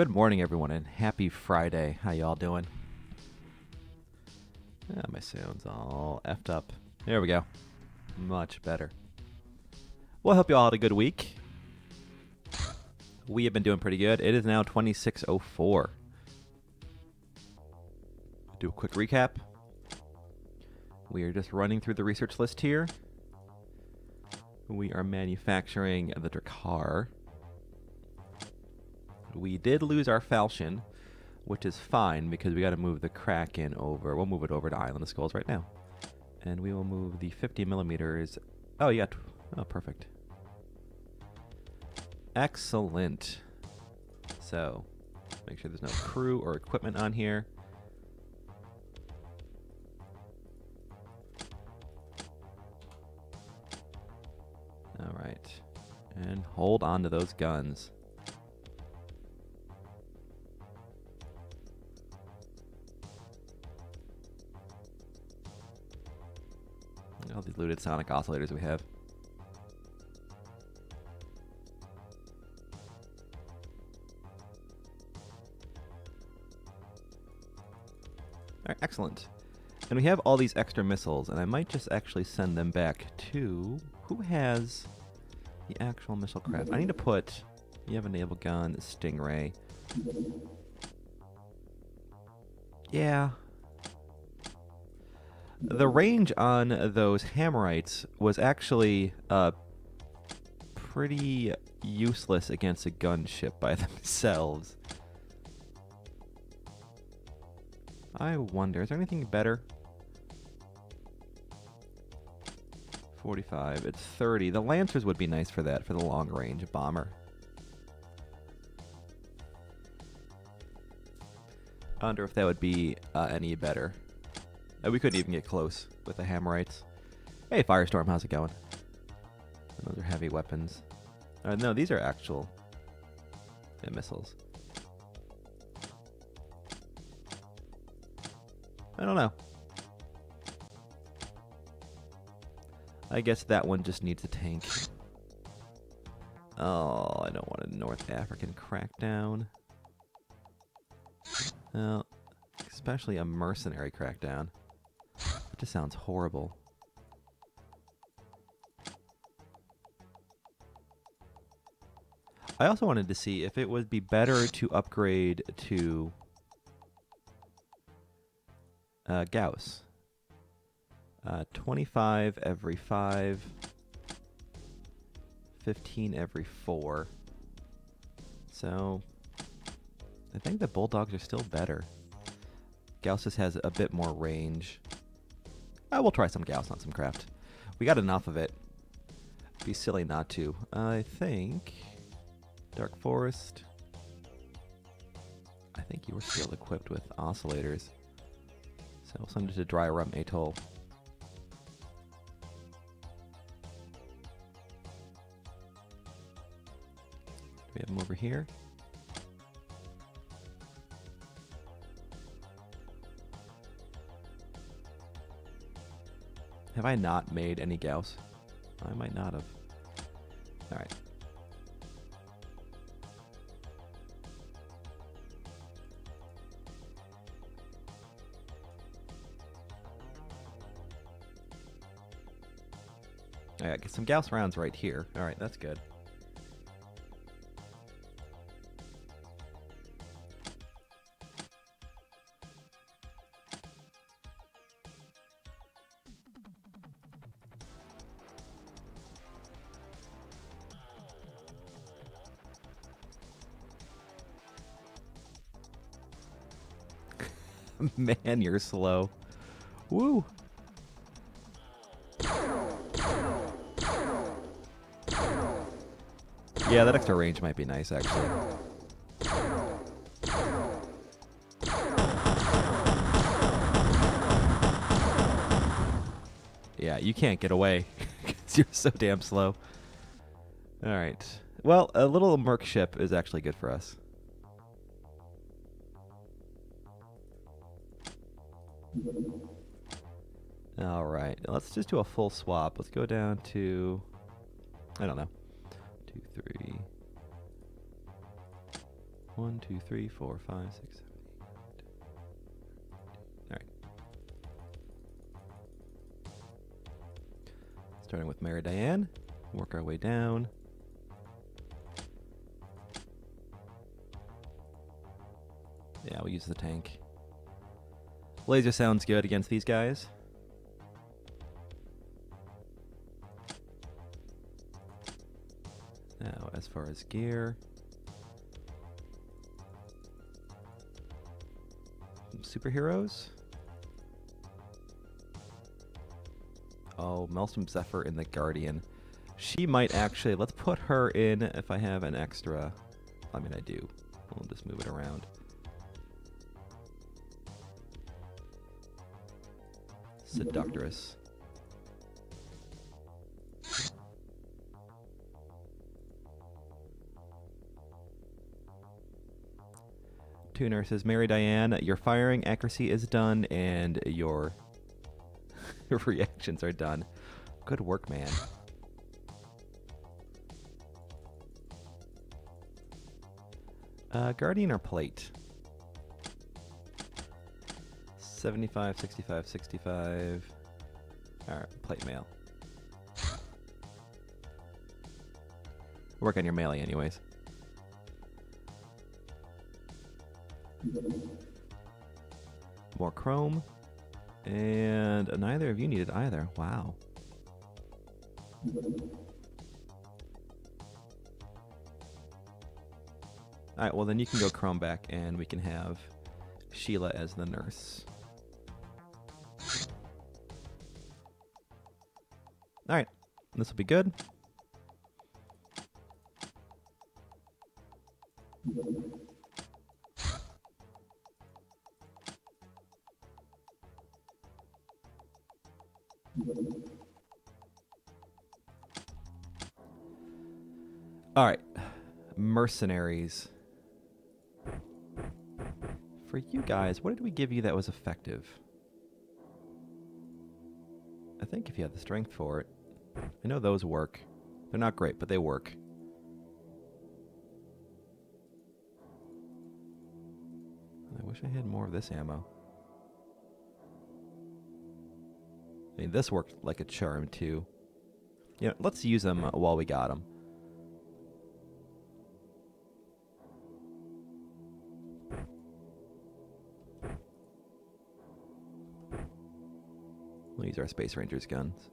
Good morning, everyone, and happy Friday. How y'all doing? My sound's all effed up. There we go. Much better. Well, I hope you all had a good week. We have been doing pretty good. It is now 26:04. Do a quick recap. We are just running through the research list here. We are manufacturing the Drakkar. We did lose our falchion, which is fine because we got to move the Kraken over. We'll move it over to Island of Skulls right now. And we will move the 50 millimeters. Oh, yeah. Oh, perfect. Excellent. So, make sure there's no crew or equipment on here. All right. And hold on to those guns. All these looted sonic oscillators we have. All right, excellent. And we have all these extra missiles, and I might just actually send them back to... Who has the actual missile craft? I need to put... You have a naval gun, Stingray. Yeah. The range on those Hammerites was actually pretty useless against a gunship by themselves. I wonder, is there anything better? 45, it's 30. The Lancers would be nice for that, for the long-range bomber. I wonder if that would be any better. We couldn't even get close with the Hammerites. Hey, Firestorm, how's it going? Those are heavy weapons. No, these are actual missiles. I don't know. I guess that one just needs a tank. Oh, I don't want a North African crackdown. Well, especially a mercenary crackdown. It just sounds horrible. I also wanted to see if it would be better to upgrade to Gauss. 25 every 5, 15 every 4. So, I think the Bulldogs are still better. Gauss just has a bit more range. We'll try some Gauss on some craft. We got enough of it. Be silly not to. I think... Dark Forest. I think you were still equipped with oscillators. So we'll send it to Dry Rum Atoll. Do we have them over here? Have I not made any Gauss? I might not have. Alright. Alright, get some Gauss rounds right here. Alright, that's good. Man, you're slow. Woo! Yeah, that extra range might be nice, actually. Yeah, you can't get away because you're so damn slow. Alright. Well, a little Merc ship is actually good for us. Alright, let's just do a full swap. Let's go down to, I don't know, 2, 3. 1, 2, 3, 4, 5, 6, 7, 8. All right. Starting with Mary Diane. Work our way down. Yeah, we'll use the tank. Laser sounds good against these guys. Now, as far as gear, superheroes. Oh, Maelstrom Zephyr in the Guardian. She might actually, let's put her in if I have an extra. I mean, I do. We'll just move it around. Seductress. Two nurses. Mary Diane, your firing accuracy is done and your reactions are done. Good work, man. Guardian or plate? 75, 65, 65. Alright, plate mail. Work on your melee anyways. More chrome. And neither of you needed either. Wow. Alright, well then you can go chrome back and we can have Sheila as the nurse. Alright, this will be good. Alright, mercenaries. For you guys, what did we give you that was effective? I think if you had the strength for it. I know those work. They're not great, but they work. I wish I had more of this ammo. I mean, this worked like a charm, too. You know, let's use them while we got them. We'll use our Space Rangers guns.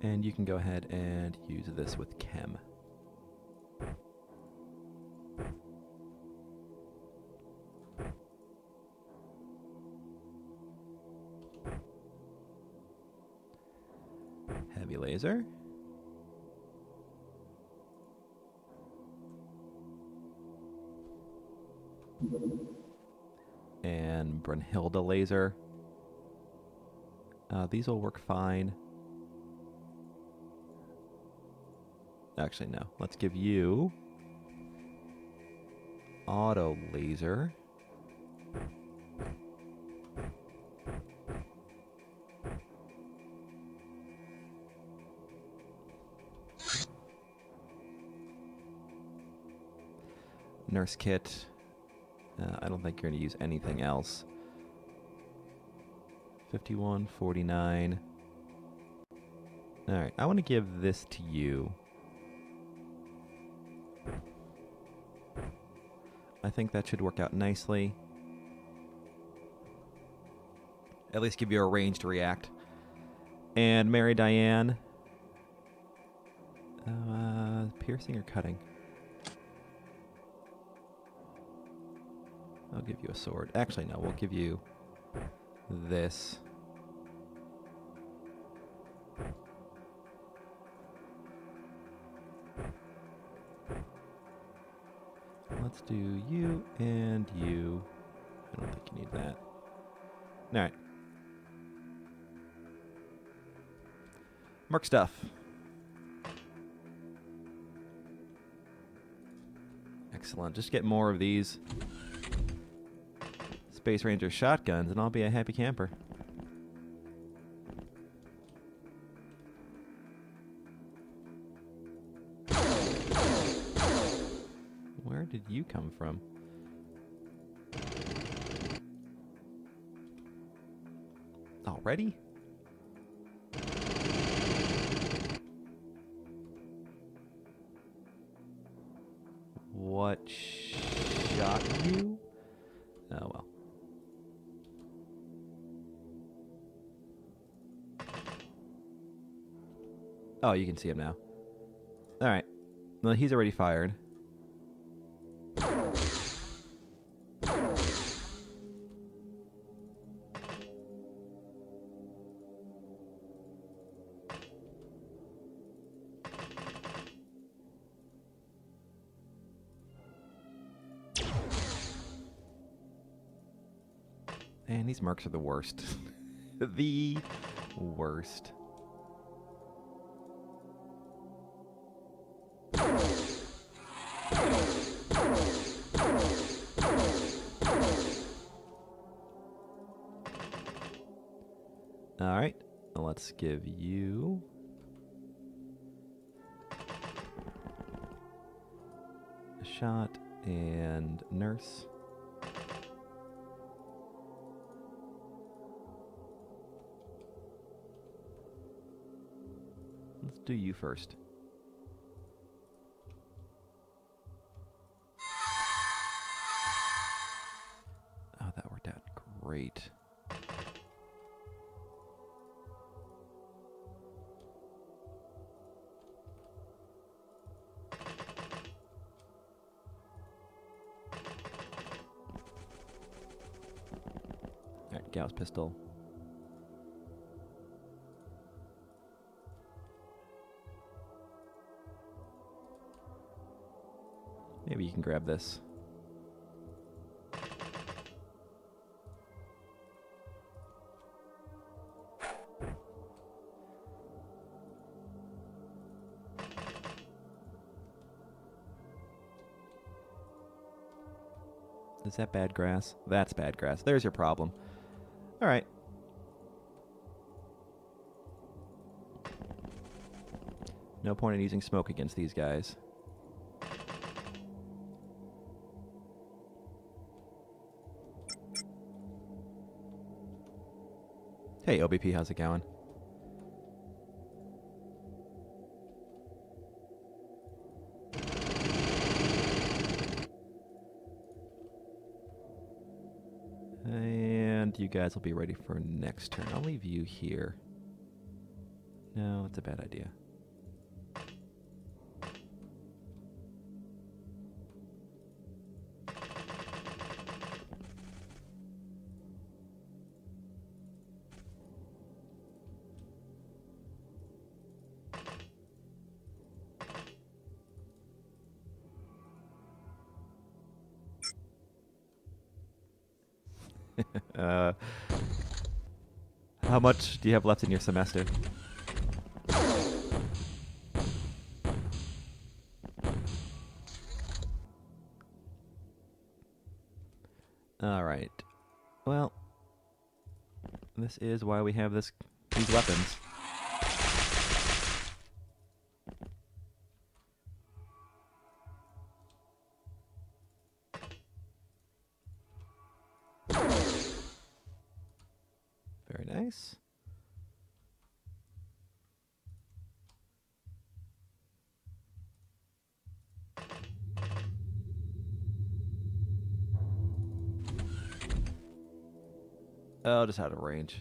And you can go ahead and use this with chem. Heavy laser. And Brunhilde laser. These will work fine. Actually, no. Let's give you auto laser. Nurse kit. I don't think you're going to use anything else. 51, 49. Alright, I want to give this to you. I think that should work out nicely. At least give you a range to react. And Mary Diane. Piercing or cutting? I'll give you a sword. Actually, no, we'll give you this. Let's do you and you. I don't think you need that. Alright. Merc stuff. Excellent. Just get more of these Space Ranger shotguns and I'll be a happy camper. Where did you come from? Already? What shot you? Oh well. Oh, you can see him now. Alright. Well, he's already fired. Man, these mercs are the worst. The worst. Alright, let's give you a shot and nurse. Let's do you first. Oh, that worked out great. Alright, Gauss pistol. Maybe you can grab this. Is that bad grass? That's bad grass. There's your problem. Alright. No point in using smoke against these guys. Hey, OBP, how's it going? And you guys will be ready for next turn. I'll leave you here. No, it's a bad idea. How much do you have left in your semester? Alright. Well, this is why we have these weapons. Very nice. Oh, just out of range.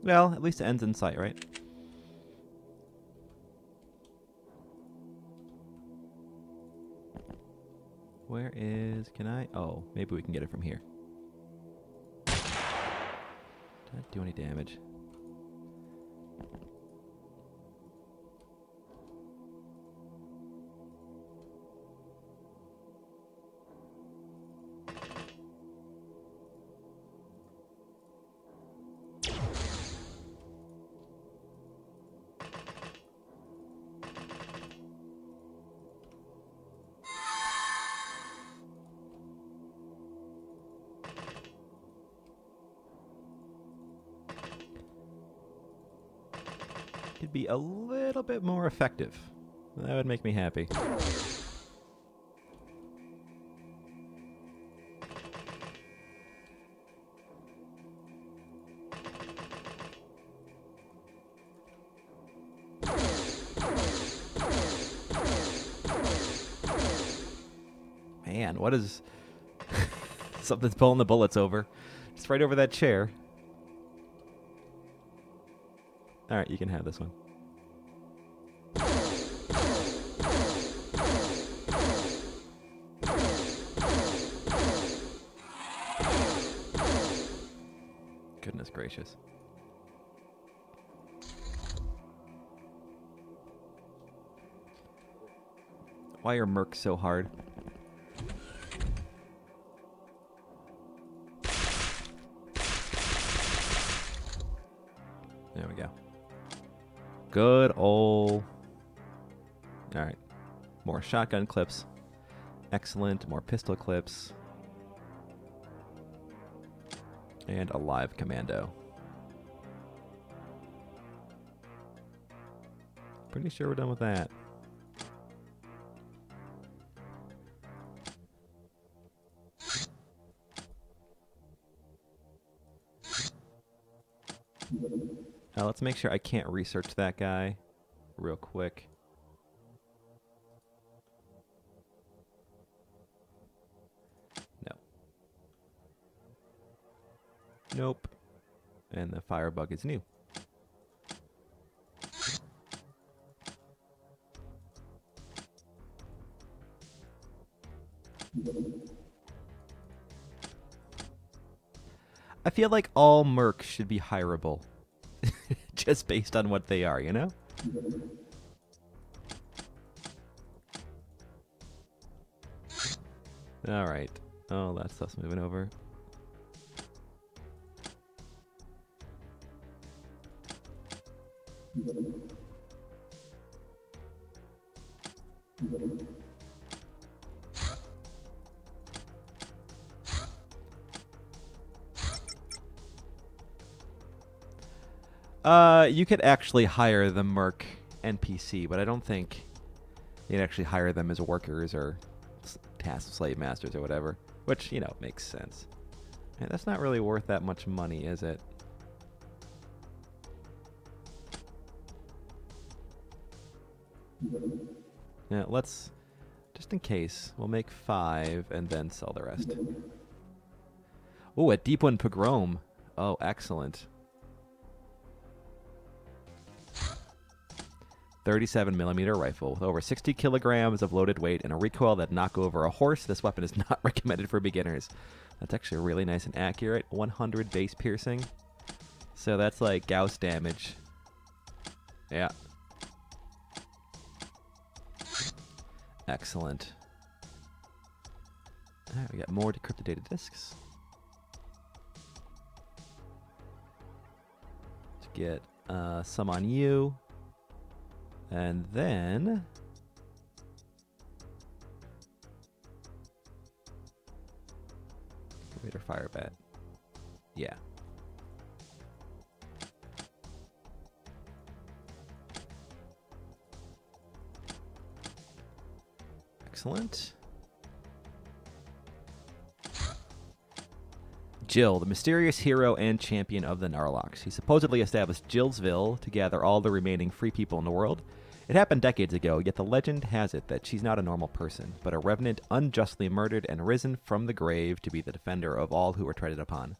Well, at least it ends in sight, right? Where is... Can I... Oh, maybe we can get it from here. Did that do any damage? could be a little bit more effective. That would make me happy. Man, what is... Something's pulling the bullets over. Just right over that chair. Alright, you can have this one. Goodness gracious. Why are mercs so hard? There we go. Good old... Alright. More shotgun clips. Excellent. More pistol clips. And a live commando. Pretty sure we're done with that. Now let's make sure I can't research that guy real quick. No. Nope. And the firebug is new. I feel like all mercs should be hireable. Just based on what they are, you know? Alright. Oh, that stuff's moving over. You could actually hire the merc NPC, but I don't think you'd actually hire them as workers or task slave masters or whatever, which, you know, makes sense. And that's not really worth that much money, is it? Yeah, let's, just in case, we'll make 5 and then sell the rest. Oh, a deep one pogrom. Oh, excellent. 37mm rifle with over 60 kilograms of loaded weight and a recoil that knock over a horse. This weapon is not recommended for beginners. That's actually really nice and accurate. 100 base piercing. So that's like Gauss damage. Yeah. Excellent. Alright, we got more decrypted data disks. Let's get some on you. And then... Raider fire bat. Yeah. Excellent. Jill, the mysterious hero and champion of the Narlox. He supposedly established Jillsville to gather all the remaining free people in the world. It happened decades ago, yet the legend has it that she's not a normal person, but a revenant unjustly murdered and risen from the grave to be the defender of all who were treaded upon.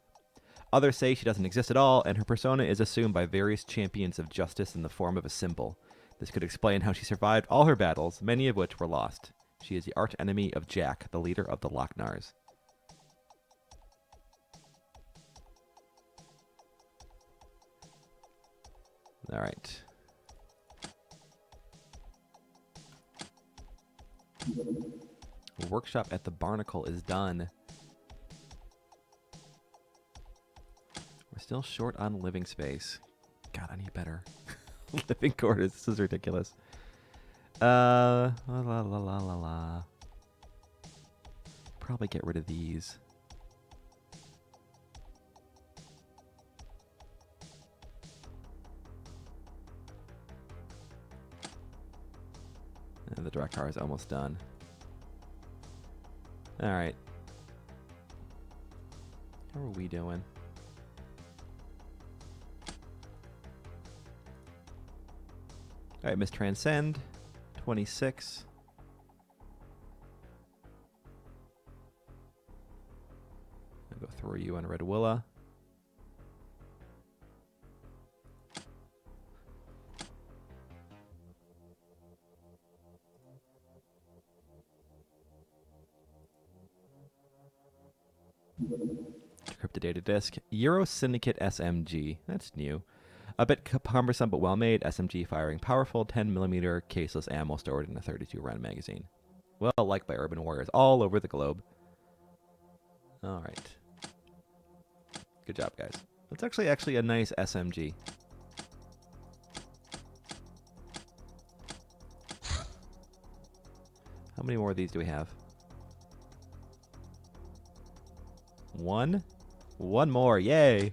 Others say she doesn't exist at all, and her persona is assumed by various champions of justice in the form of a symbol. This could explain how she survived all her battles, many of which were lost. She is the arch-enemy of Jack, the leader of the Loch-Nars. All right. Workshop at the Barnacle is done. We're still short on living space. God, I need better living quarters. This is ridiculous. La la la la la la. Probably get rid of these. And the Drakkar is almost done. Alright. How are we doing? Alright, Miss Transcend. 26. I'll go throw you on Red Willa. Decrypted data disk. Euro Syndicate SMG. That's new. A bit cumbersome but well made. SMG firing powerful 10mm caseless ammo stored in a 32-round magazine. Well liked by urban warriors all over the globe. Alright. Good job, guys. That's actually a nice SMG. How many more of these do we have? One? One more. Yay!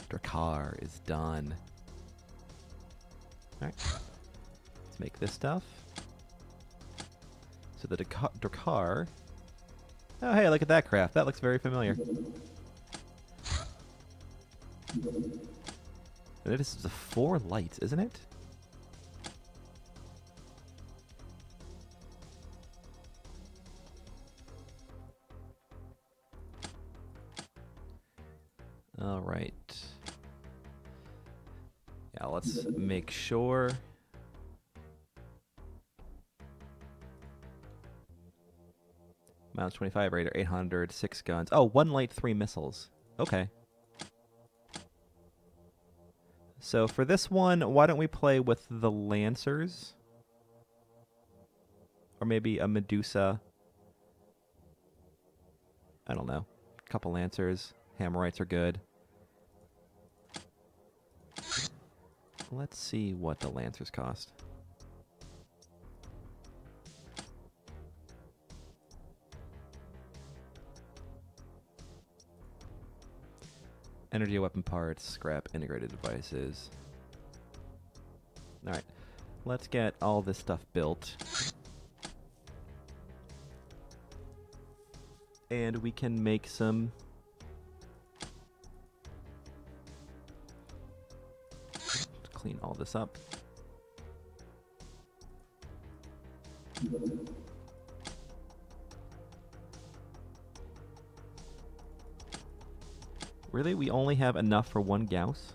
Drakkar is done. Alright. Let's make this stuff. So the Drakkar... Oh, hey, look at that craft. That looks very familiar. And this is the 4 lights, isn't it? All right. Yeah, let's make sure. Miles 25, Raider 800, 6 guns. Oh, 1 light, 3 missiles. Okay. So for this one, why don't we play with the Lancers? Or maybe a Medusa. I don't know. A couple Lancers. Hammerites are good. Let's see what the Lancers cost. Energy weapon parts, scrap integrated devices. Alright, let's get all this stuff built. And we can make some... Let's clean all this up. Really? We only have enough for 1 Gauss?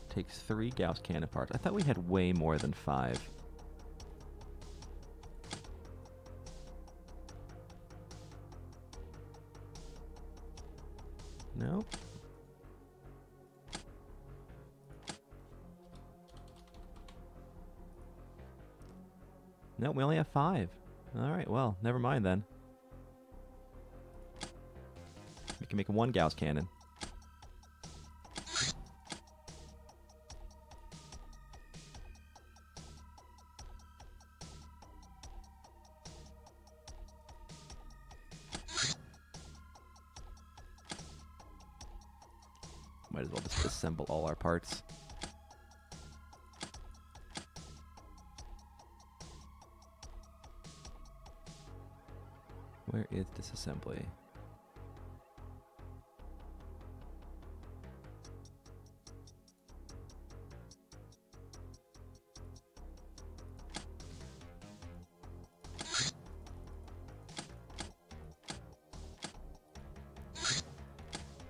Takes 3 Gauss cannon parts. I thought we had way more than 5. No? No, we only have 5. Alright, well, never mind then. We can make 1 Gauss cannon. Might as well just assemble all our parts. Where is disassembly?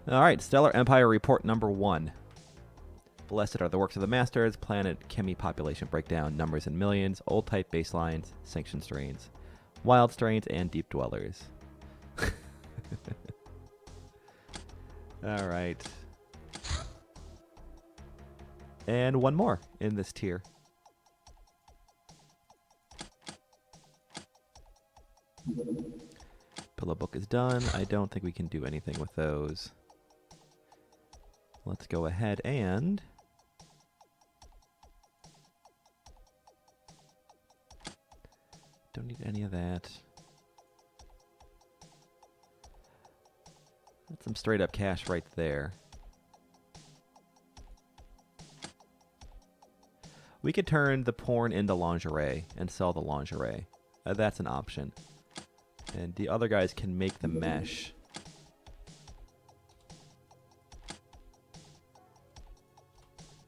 Alright, Stellar Empire Report number 1. Blessed are the works of the masters, planet chemi population breakdown, numbers in millions, old type baselines, sanctioned strains, wild strains, and deep dwellers. Alright. And 1 more in this tier. Pillow book is done. I don't think we can do anything with those. Let's go ahead and... Don't need any of that. That's some straight up cash right there. We could turn the porn into lingerie and sell the lingerie. That's an option. And the other guys can make the mesh.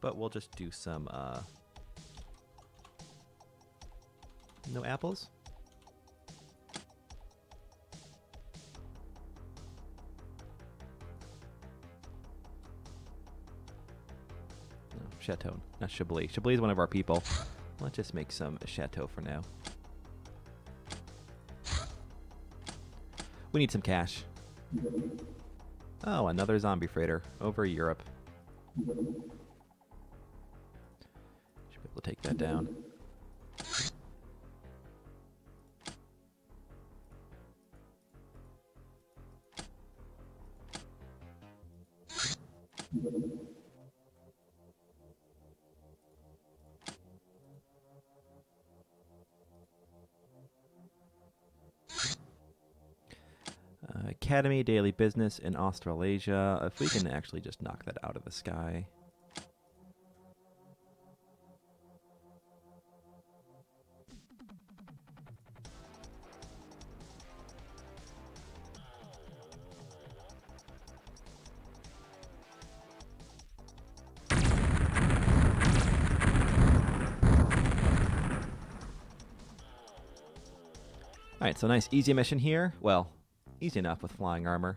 But we'll just do some, no apples? No, Chateau, not Chablis. Chablis is one of our people. Let's just make some Chateau for now. We need some cash. Oh, another zombie freighter over Europe. Should be able to take that down. Academy, daily business in Australasia. If we can actually just knock that out of the sky. Alright, so nice easy mission here. Well, easy enough with flying armor.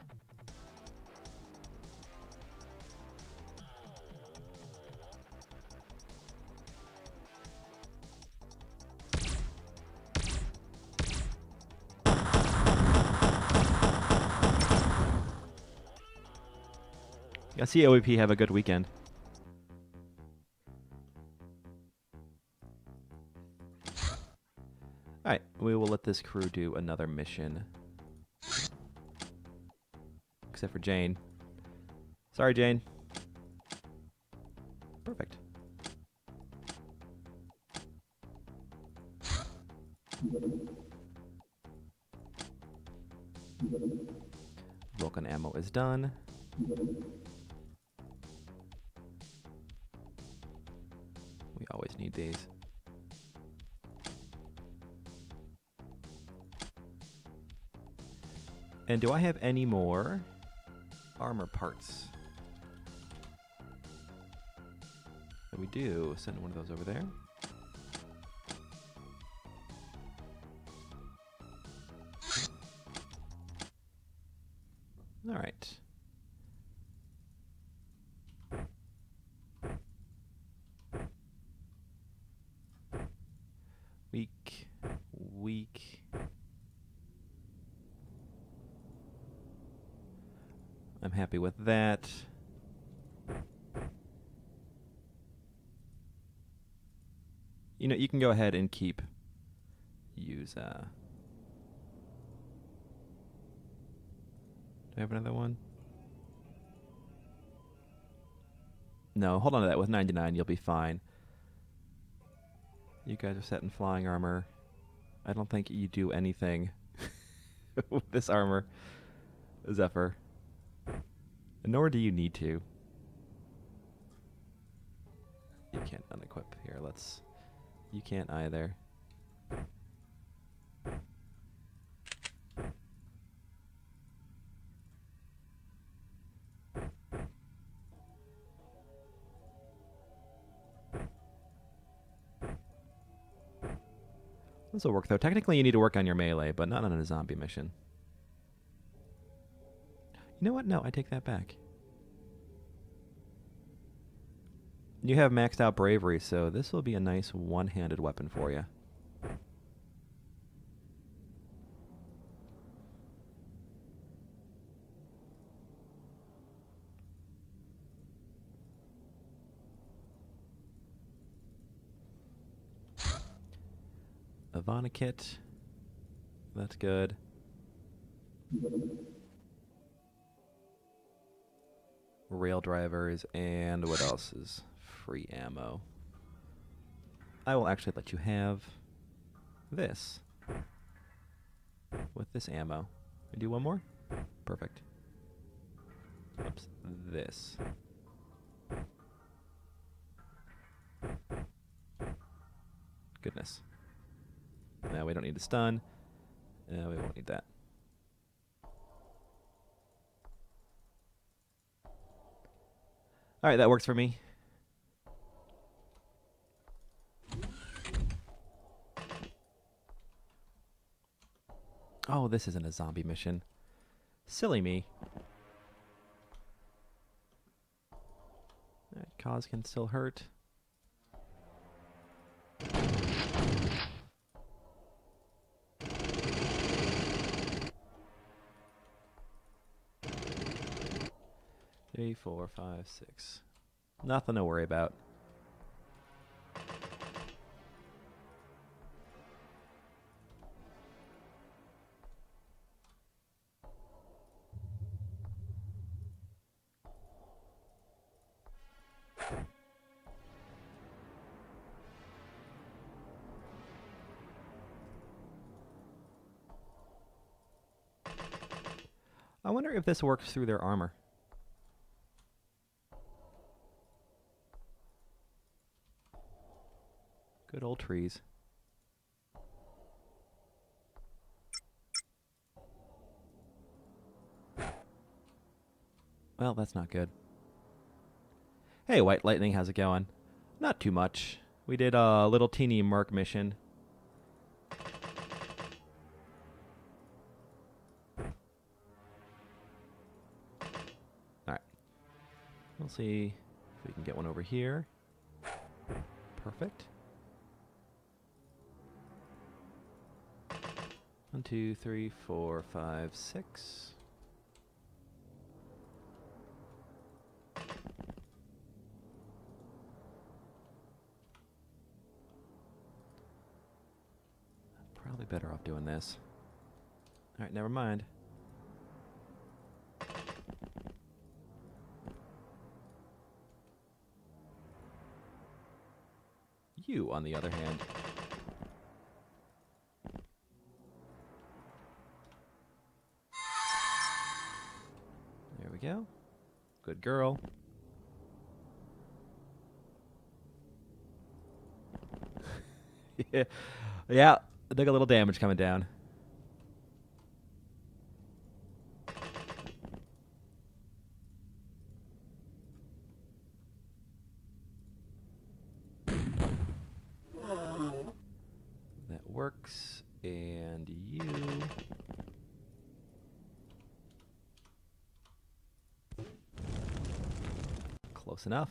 I see OEP have a good weekend. Alright, we will let this crew do another mission. Except for Jane. Sorry, Jane. Perfect. Vulcan ammo is done. We always need these. And do I have any more armor parts? We do. Send one of those over there. All right. Weak. I'm happy with that. You know, you can go ahead and use, do I have another one? No, hold on to that. With 99, you'll be fine. You guys are set in flying armor. I don't think you do anything with this armor, Zephyr. Nor do you need to. You can't unequip here. You can't either. This will work, though. Technically, you need to work on your melee, but not on a zombie mission. You know what? No, I take that back. You have maxed out bravery, so this will be a nice one-handed weapon for you. Ivana kit. That's good. Rail drivers, and what else is free ammo? I will actually let you have this. With this ammo. I do one more? Perfect. Oops, this. Goodness. Now we don't need to stun. We won't need that. Alright, that works for me. Oh, this isn't a zombie mission. Silly me. That cause can still hurt. Three, 4, 5, 6. Nothing to worry about. I wonder if this works through their armor. Good old trees. Well, that's not good. Hey, White Lightning, how's it going? Not too much. We did a little teeny Merc mission. Alright. We'll see if we can get one over here. Perfect. 1, 2, 3, 4, 5, 6. Probably better off doing this. Alright, never mind. You, on the other hand. There we go. Good girl. Yeah, I took a little damage coming down. That works. And you. Close enough.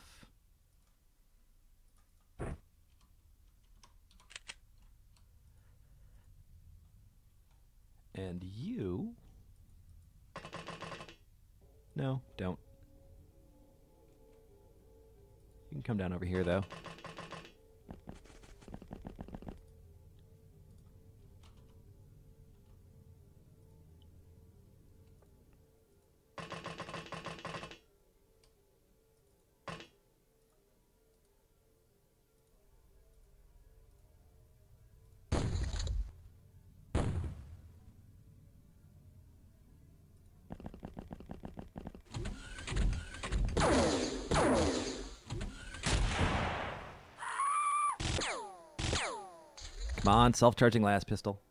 And you. No, don't. You can come down over here, though. Come on, self-charging last pistol.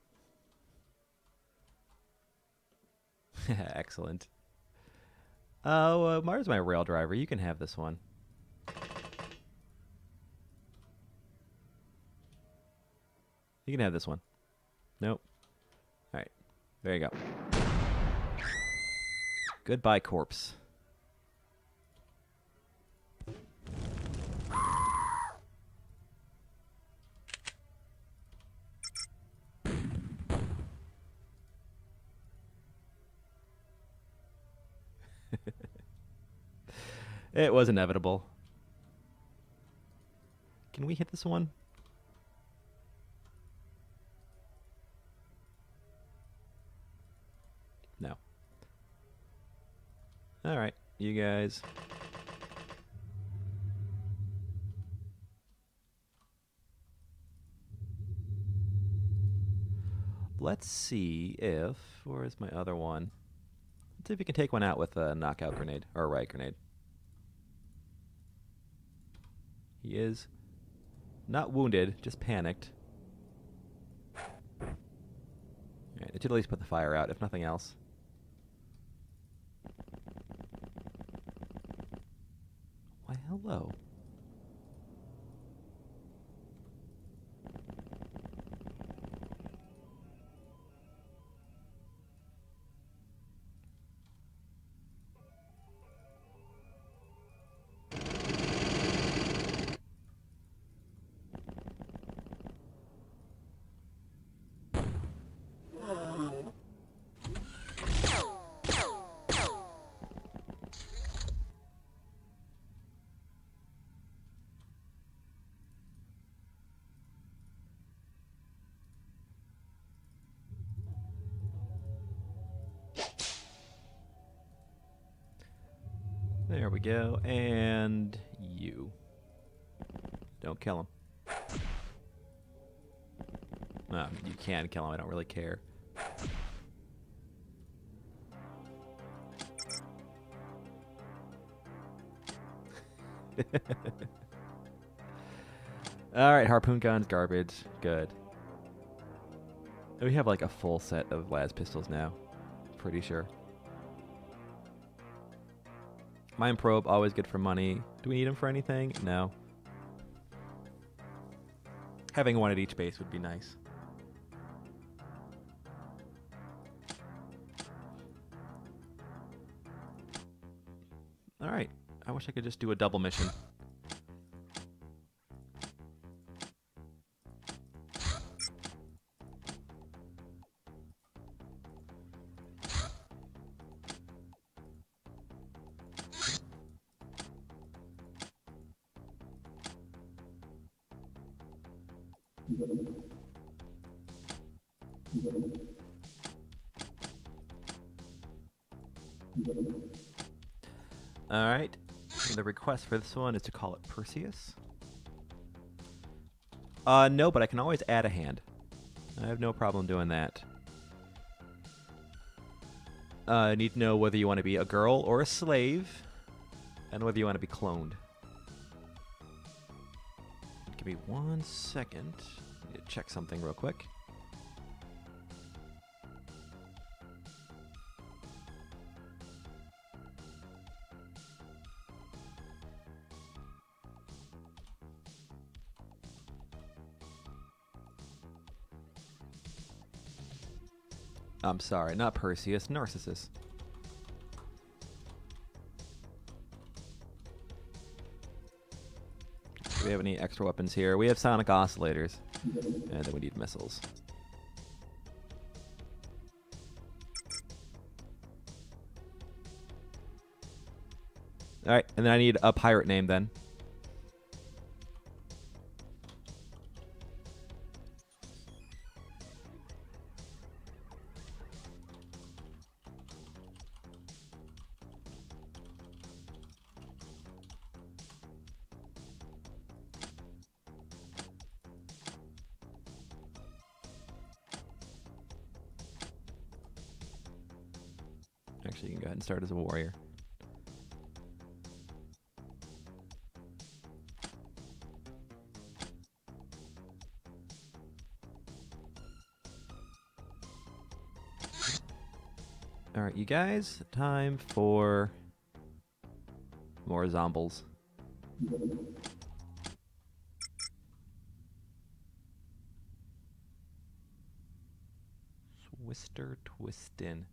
Excellent. Oh, Mars, my rail driver. You can have this one. You can have this one. Nope. All right. There you go. Goodbye, corpse. It was inevitable. Can we hit this one? No. All right, you guys. Let's see if... Where's my other one? See if you can take one out with a knockout grenade or a riot grenade. He is not wounded, just panicked. Alright, it should at least put the fire out, if nothing else. Why, hello. There we go, and you. Don't kill him. You can kill him, I don't really care. Alright, harpoon guns, garbage. Good. We have like a full set of las pistols now. Pretty sure. Mine probe, always good for money. Do we need them for anything? No. Having one at each base would be nice. Alright. I wish I could just do a double mission. Alright. The request for this one is to call it Perseus. No, but I can always add a hand. I have no problem doing that. I need to know whether you want to be a girl or a slave, and whether you want to be cloned. Give me 1 second. I need to check something real quick. I'm sorry, not Perseus, Narcissus. Do we have any extra weapons here? We have sonic oscillators. And then we need missiles. Alright, and then I need a pirate name then. Actually, you can go ahead and start as a warrior. Alright, you guys, time for more zombies. Twister twistin'.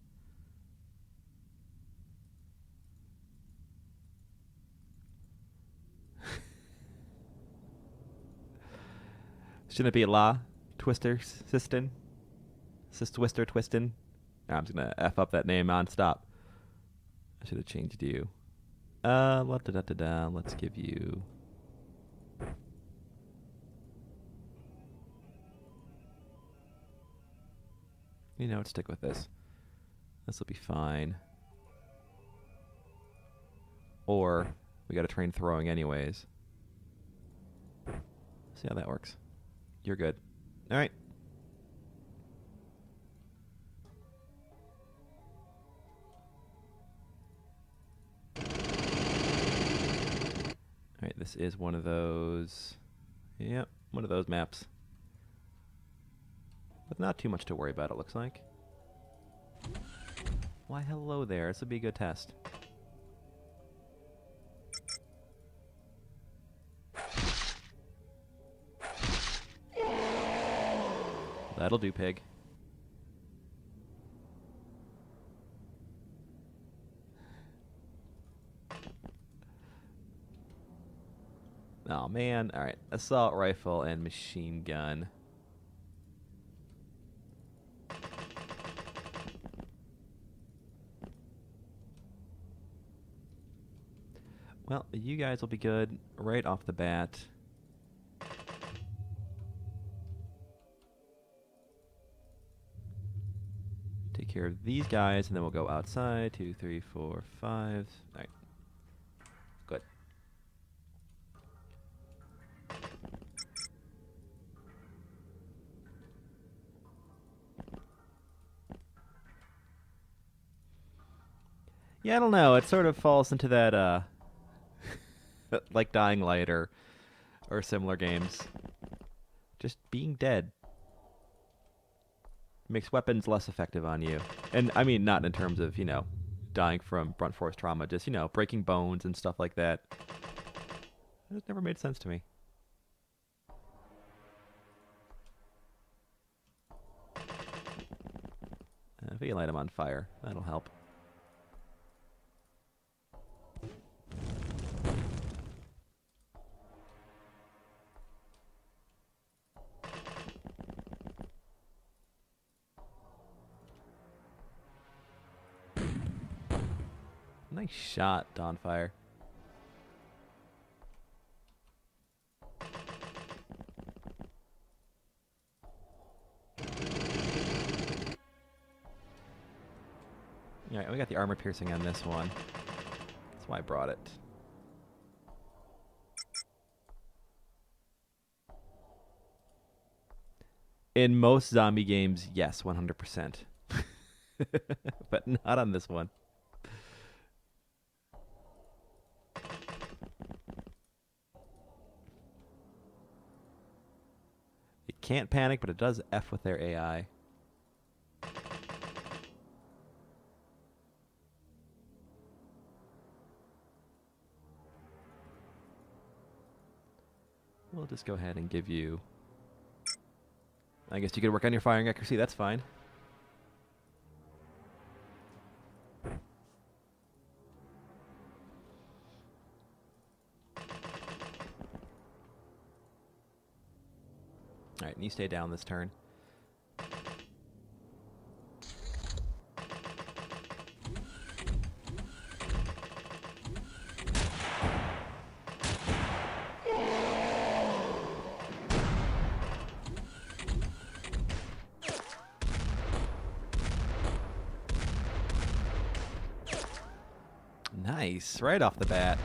Shouldn't it be La Twister Sistin? Sis Twister Twistin? I'm just gonna F up that name non-stop. I should have changed you. Let's give you... You know what, stick with this. This will be fine. Or, we gotta train throwing anyways. See how that works. You're good. Alright. This is one of those... Yep, one of those maps. With not too much to worry about, it looks like. Why, hello there. This would be a good test. That'll do, pig. Oh, man. All right. Assault rifle and machine gun. Well, you guys will be good right off the bat. Take care of these guys, and then we'll go outside. 2, 3, 4, 5. All right. Good. Yeah, I don't know. It sort of falls into that, like Dying Light or similar games. Just being dead makes weapons less effective on you. And I mean, not in terms of, dying from blunt force trauma, just, breaking bones and stuff like that. It never made sense to me. If we can light them on fire, that'll help. Nice shot, Dawnfire. Alright, we got the armor piercing on this one. That's why I brought it. In most zombie games, yes, 100%. But not on this one. It can't panic, but it does F with their AI. We'll just go ahead and give you... I guess you could work on your firing accuracy, that's fine. Alright, and you stay down this turn. Nice, right off the bat.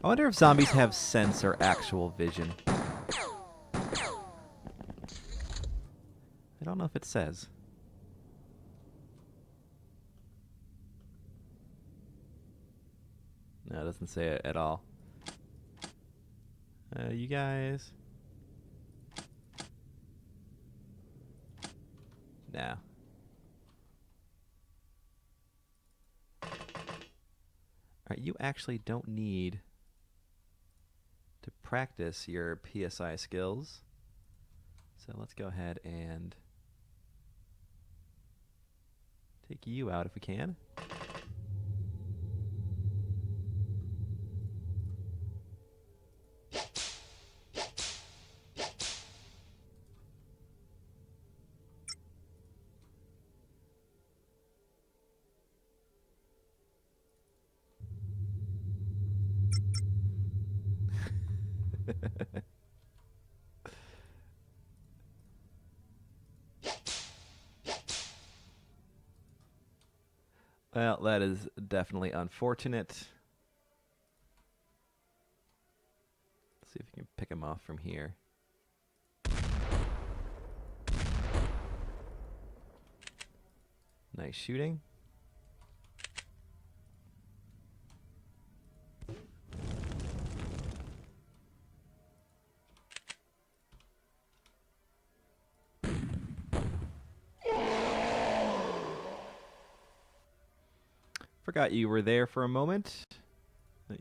I wonder if zombies have sense or actual vision. I don't know if it says. No, it doesn't say it at all. You guys... No. Alright, you actually don't need to practice your PSI skills. So let's go ahead and take you out if we can. Well, that is definitely unfortunate. Let's see if you can pick him off from here. Nice shooting. Forgot you were there for a moment.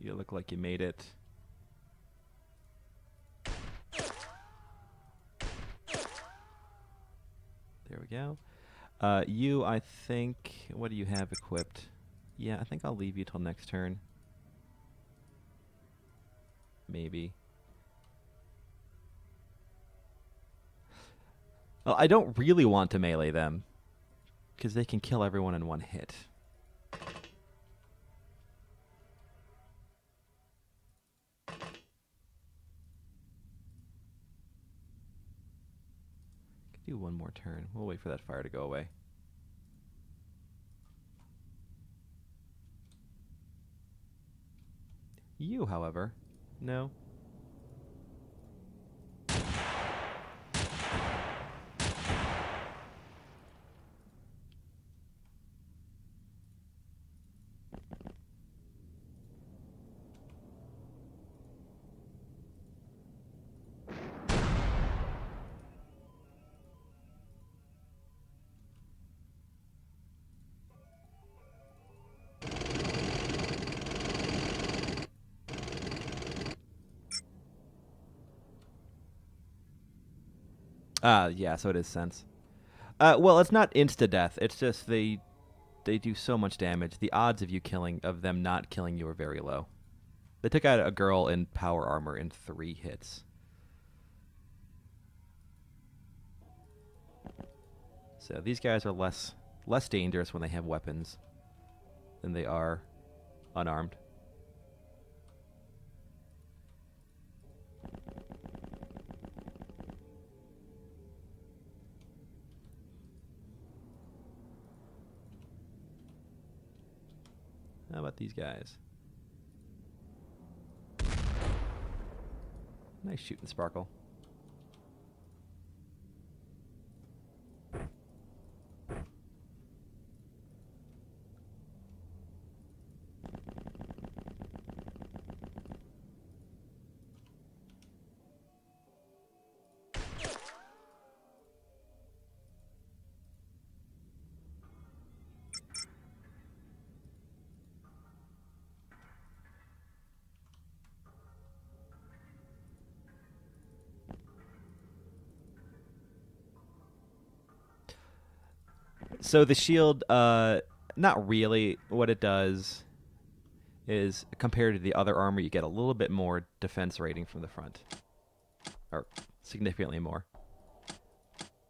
You look like you made it. There we go. You, I think... What do you have equipped? Yeah, I think I'll leave you till next turn. Maybe. Well, I don't really want to melee them, because they can kill everyone in one hit. Could do one more turn. We'll wait for that fire to go away. You, however, no. Yeah, so it is sense. Well, it's not insta-death. It's just they do so much damage. The odds of them not killing you are very low. They took out a girl in power armor in 3 hits. So these guys are less dangerous when they have weapons than they are unarmed. How about these guys? Nice shooting, Sparkle. So the shield, not really. What it does is, compared to the other armor, you get a little bit more defense rating from the front. Or significantly more.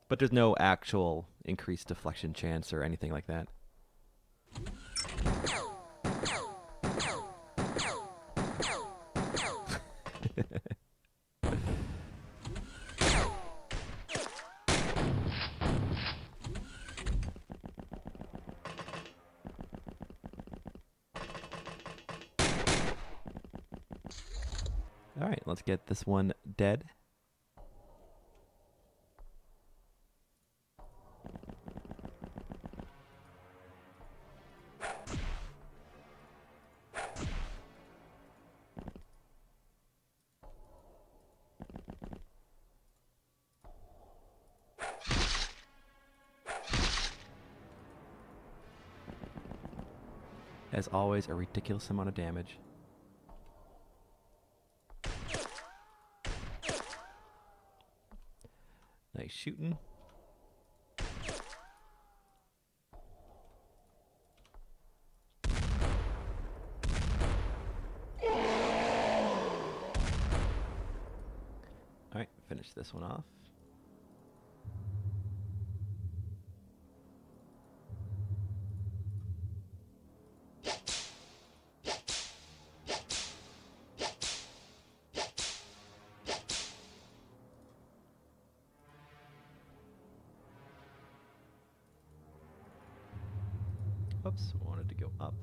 But there's no actual increased deflection chance or anything like that. All right, let's get this one dead. As always, a ridiculous amount of damage. Nice shooting. All right, finish this one off. Oops, wanted to go up.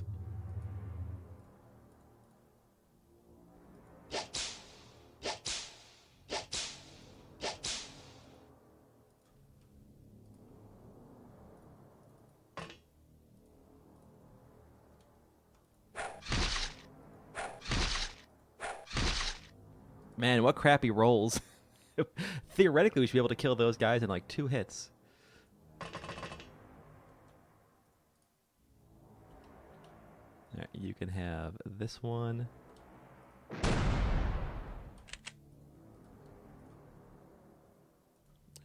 Man, what crappy rolls. Theoretically, we should be able to kill those guys in like 2 hits. Alright, you can have this one.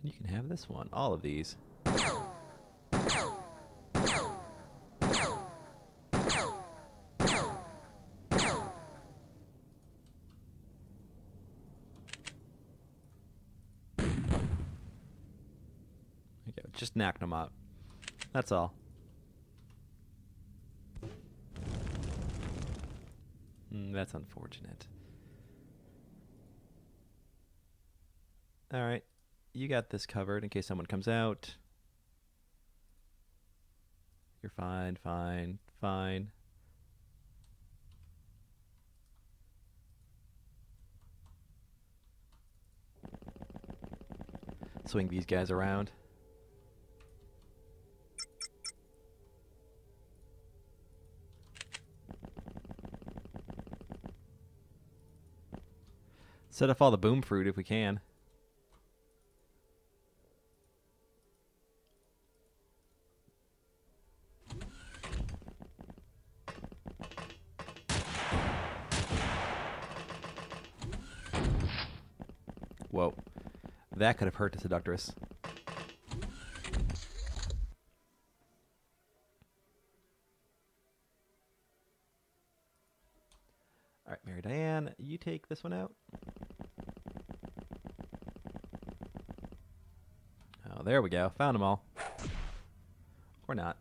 You can have this one. All of these. Okay, just knock them out. That's all. That's unfortunate. Alright. You got this covered in case someone comes out. You're fine, fine, fine. Swing these guys around. Set off all the boom fruit if we can. Whoa. That could have hurt the Seductress. Alright, Mary Diane, you take this one out. Oh, there we go. Found them all. Or not.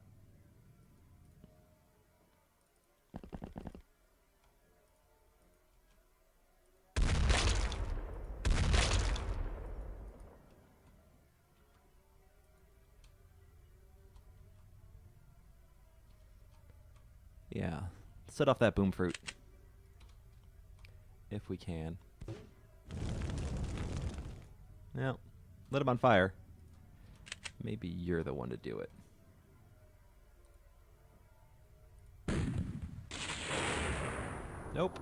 Yeah. Set off that boom fruit. If we can. Well, let him on fire. Maybe you're the one to do it. Nope.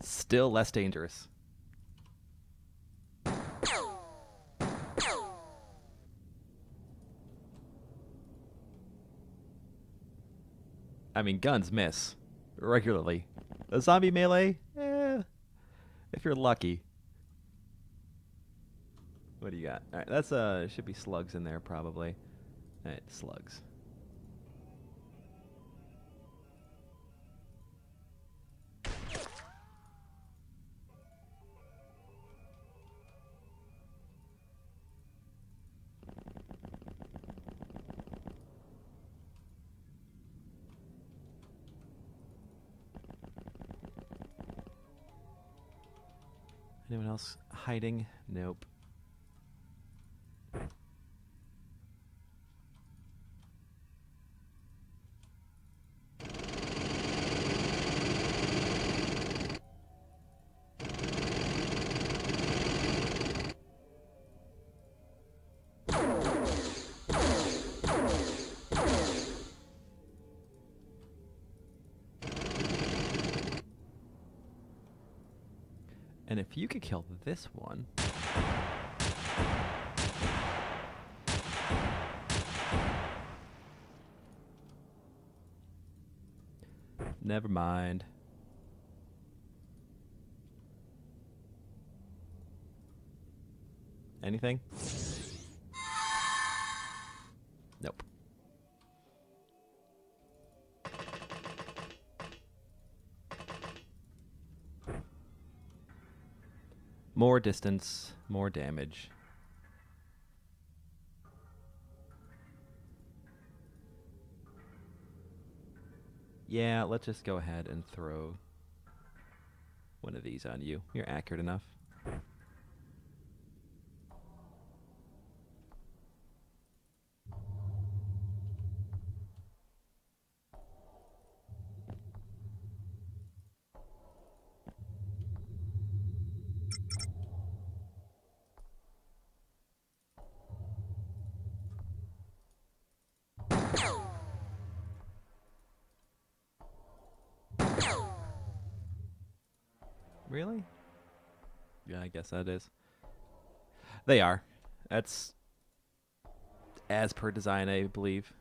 Still less dangerous. I mean, guns miss regularly. A zombie melee? If you're lucky. What do you got? All right, that's should be slugs in there probably. All right, slugs. Anyone else hiding? Nope. And if you could kill this one... Never mind. Anything? Nope. More distance, more damage. Yeah, let's just go ahead and throw one of these on you. You're accurate enough. Really? Yeah, I guess that is. They are. That's as per design, I believe.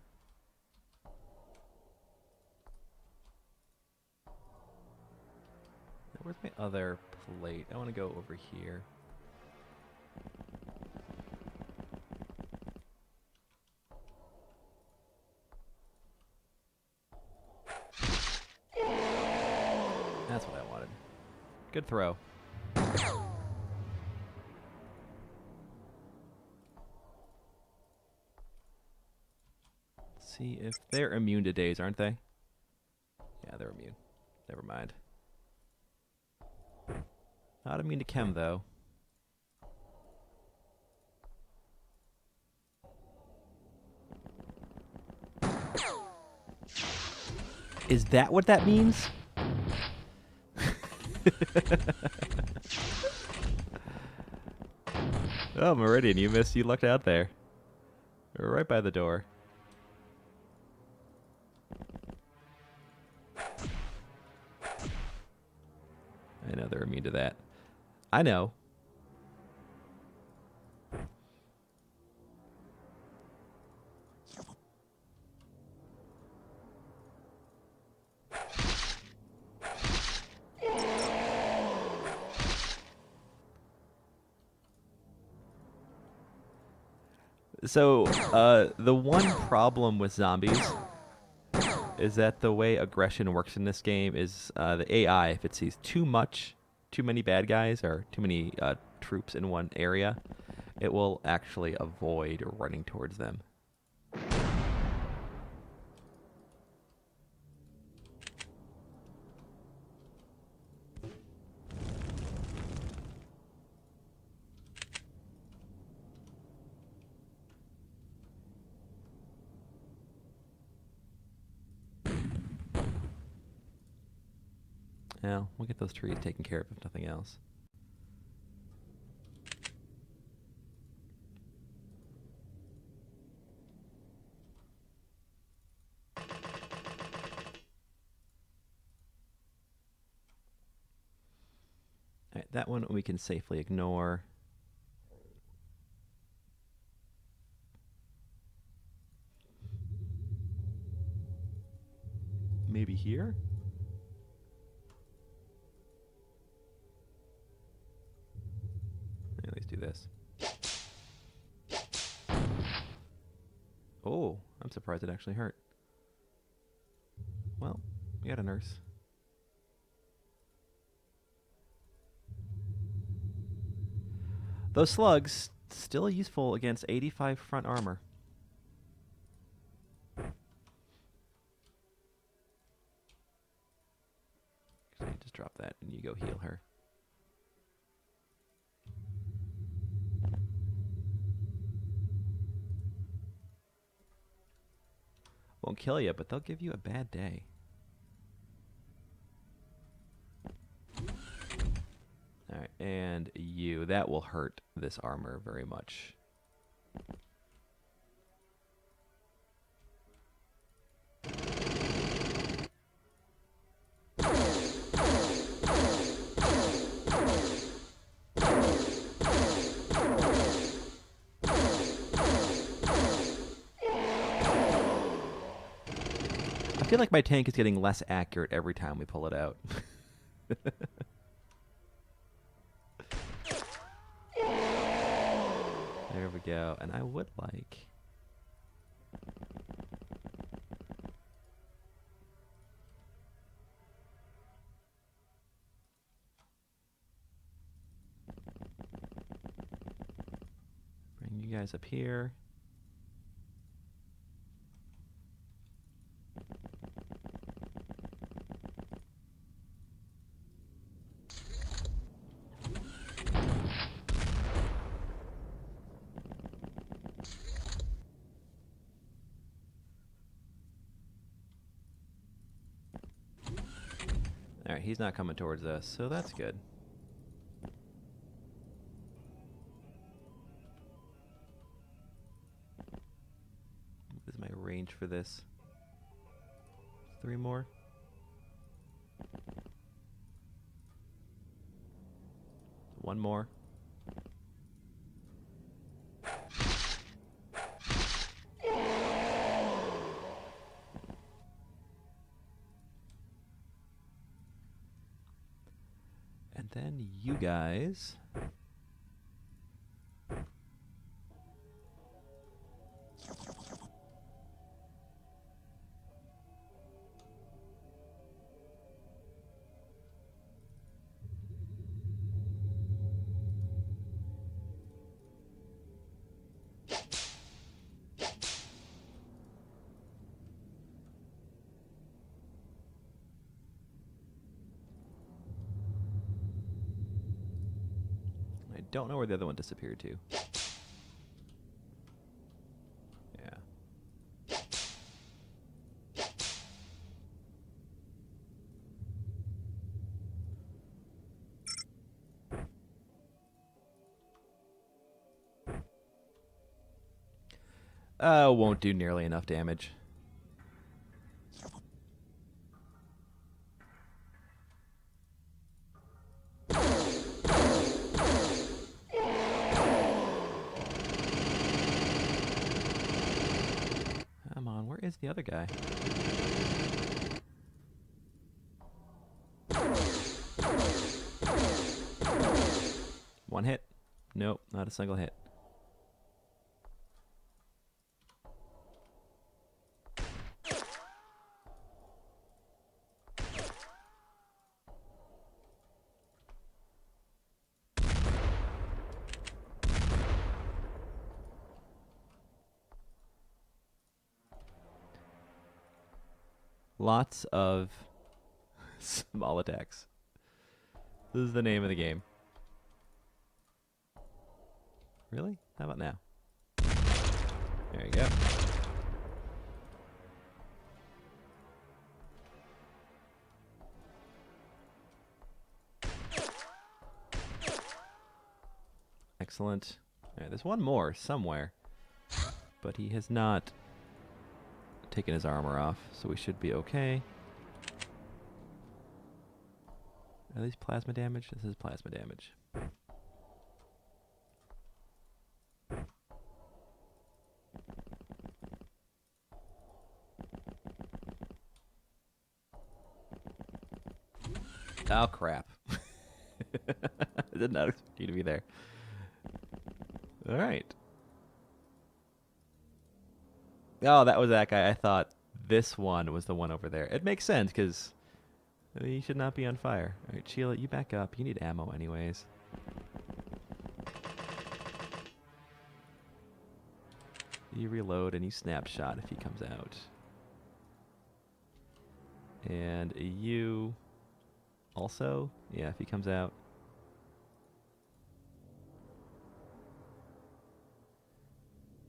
Where's my other plate? I want to go over here. That's what I wanted. Good throw. Let's see if they're immune to daze, aren't they? Yeah, they're immune. Never mind. Not immune to chem, though. Is that what that means? Oh, Meridian, you missed. You lucked out there. We're right by the door. I know they're immune to that. I know. So, the one problem with zombies is that the way aggression works in this game is the AI, if it sees too many bad guys or too many troops in one area, it will actually avoid running towards them. Yeah, we'll get those trees taken care of if nothing else. Alright, that one we can safely ignore. Maybe here? At least do this. Oh, I'm surprised it actually hurt. Well, we got a nurse. Those slugs, still useful against 85 front armor. Just drop that and you go heal her. Won't kill you, but they'll give you a bad day. Alright, and you. That will hurt this armor very much. I feel like my tank is getting less accurate every time we pull it out. There we go. And I would like... bring you guys up here. Alright, he's not coming towards us, so that's good. range for this? 3 more. One more. And then you guys. I don't know where the other one disappeared to. Yeah. Won't do nearly enough damage. Come on, where is the other guy? One hit? Nope, not a single hit. Lots of small attacks. This is the name of the game. Really? How about now? There you go. Excellent. All right, there's one more somewhere, but he has not taken his armor off, so we should be okay. Are these plasma damage? This is plasma damage. Oh, crap. I did not expect you to be there. All right. Oh, that was that guy. I thought this one was the one over there. It makes sense, because he should not be on fire. All right, Sheila, you back up. You need ammo anyways. You reload and you snapshot if he comes out. And you also, yeah, if he comes out.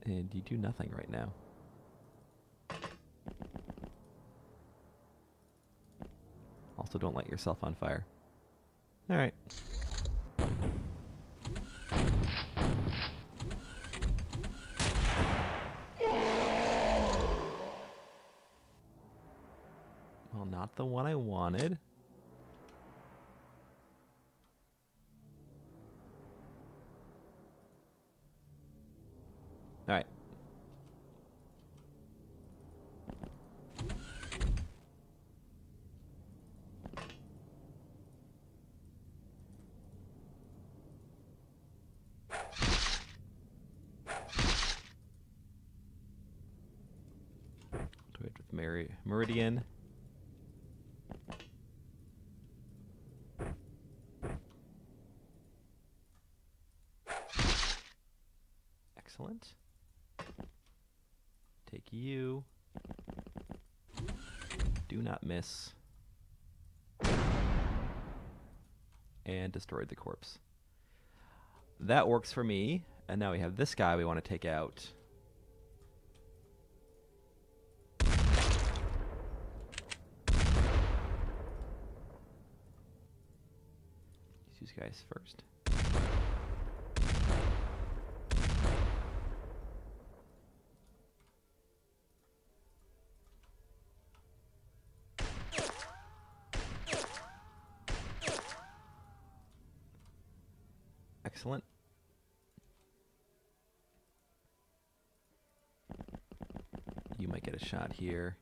And you do nothing right now. Also, don't light yourself on fire. All right. Well, not the one I wanted. All right. With Meridian. Excellent. Take you. Do not miss. And destroyed the corpse. That works for me. And now we have this guy we want to take out. These guys first. Excellent. You might get a shot here.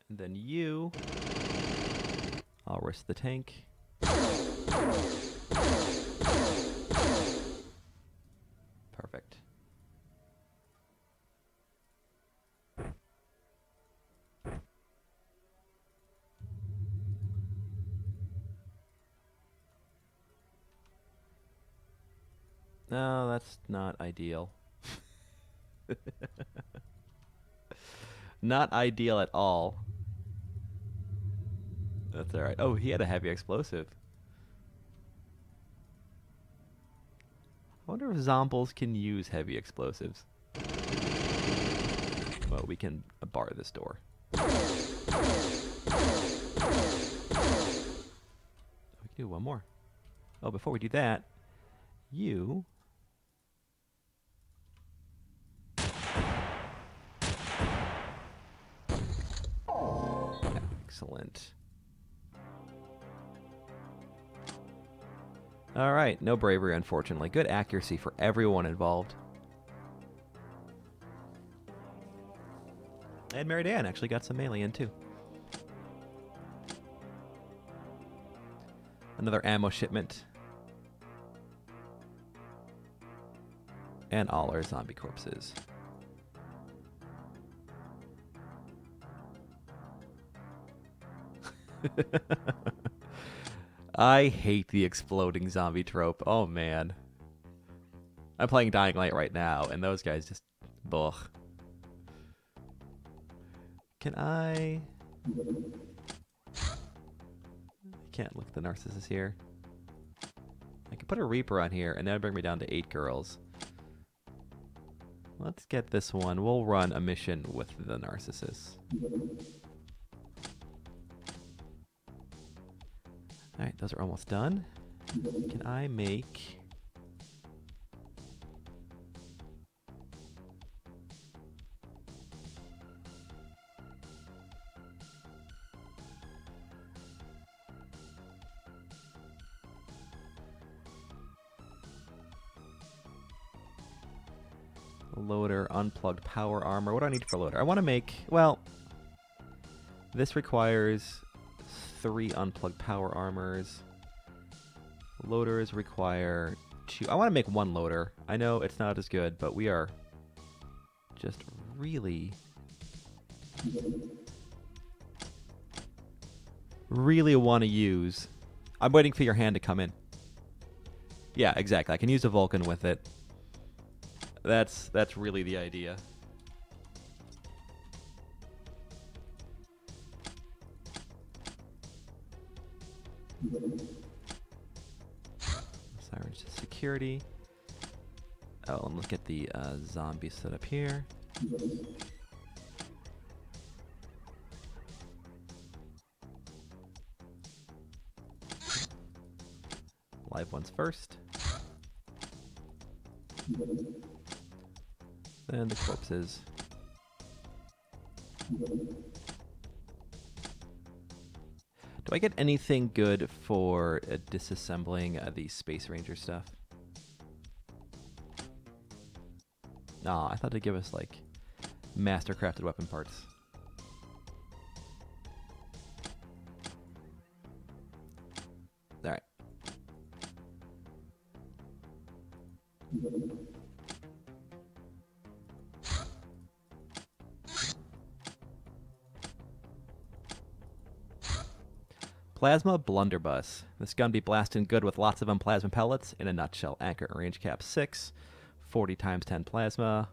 And then you... I'll risk the tank. Perfect. No, that's not ideal. Not ideal at all. That's alright. Oh, he had a heavy explosive. I wonder if zombies can use heavy explosives. Well, we can bar this door. We can do one more. Oh, before we do that, you... Excellent. All right, no bravery, unfortunately. Good accuracy for everyone involved. And Mary Dan actually got some melee in, too. Another ammo shipment. And all our zombie corpses. I hate the exploding zombie trope. Oh, man. I'm playing Dying Light right now, and those guys just... Ugh. Can I... Can't look at the Narcissus here. I can put a Reaper on here, and that would bring me down to 8 girls. Let's get this one. We'll run a mission with the Narcissus. Alright, those are almost done. Can I make... Loader, unplugged power armor. What do I need for loader? I want to make... Well, this requires 3 unplugged power armors. Loaders require 2. I want to make 1 loader. I know it's not as good, but we are just really want to use... I'm waiting for your hand to come in. Yeah, exactly. I can use a Vulcan with it. That's really the idea. Sirens to security. Oh, and look at the zombie set up here. Live ones first. Then the corpses. Do I get anything good for disassembling the Space Ranger stuff? Nah, I thought they'd give us, like, master-crafted weapon parts. Alright. Plasma Blunderbuss. This gun be blasting good with lots of them plasma pellets. In a nutshell, accurate range cap 6, 40 times 10 plasma.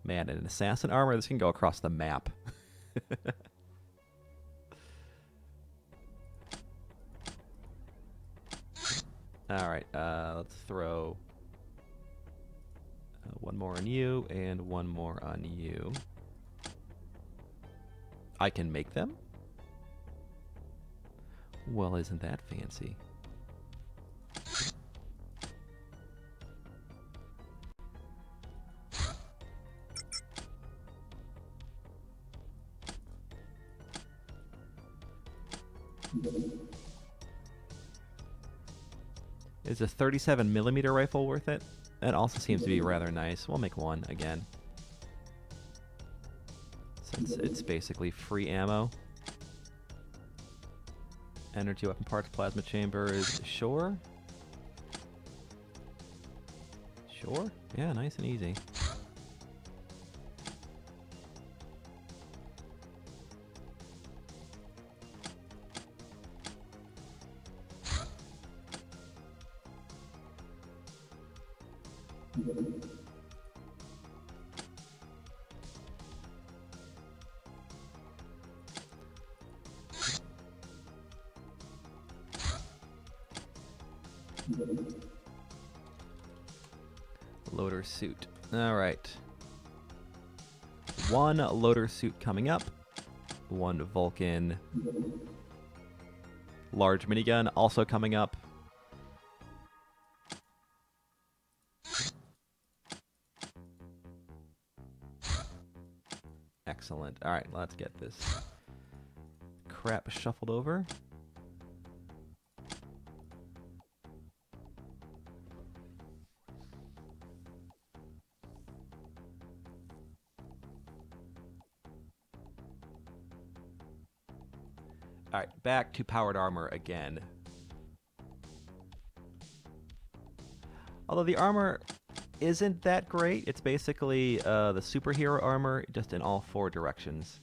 Man, in an assassin armor, this can go across the map. Alright, let's throw 1 more on you and 1 more on you. I can make them? Well, isn't that fancy? Is a 37mm rifle worth it? That also seems to be rather nice. We'll make one again, since it's basically free ammo. Energy weapon parts, plasma chambers, sure. Sure? Yeah, nice and easy. Loader suit. All right. One loader suit coming up. One Vulcan large minigun also coming up. Excellent. All right, let's get this crap shuffled over. All right, back to powered armor again. Although the armor isn't that great, it's basically the superhero armor, just in all four directions.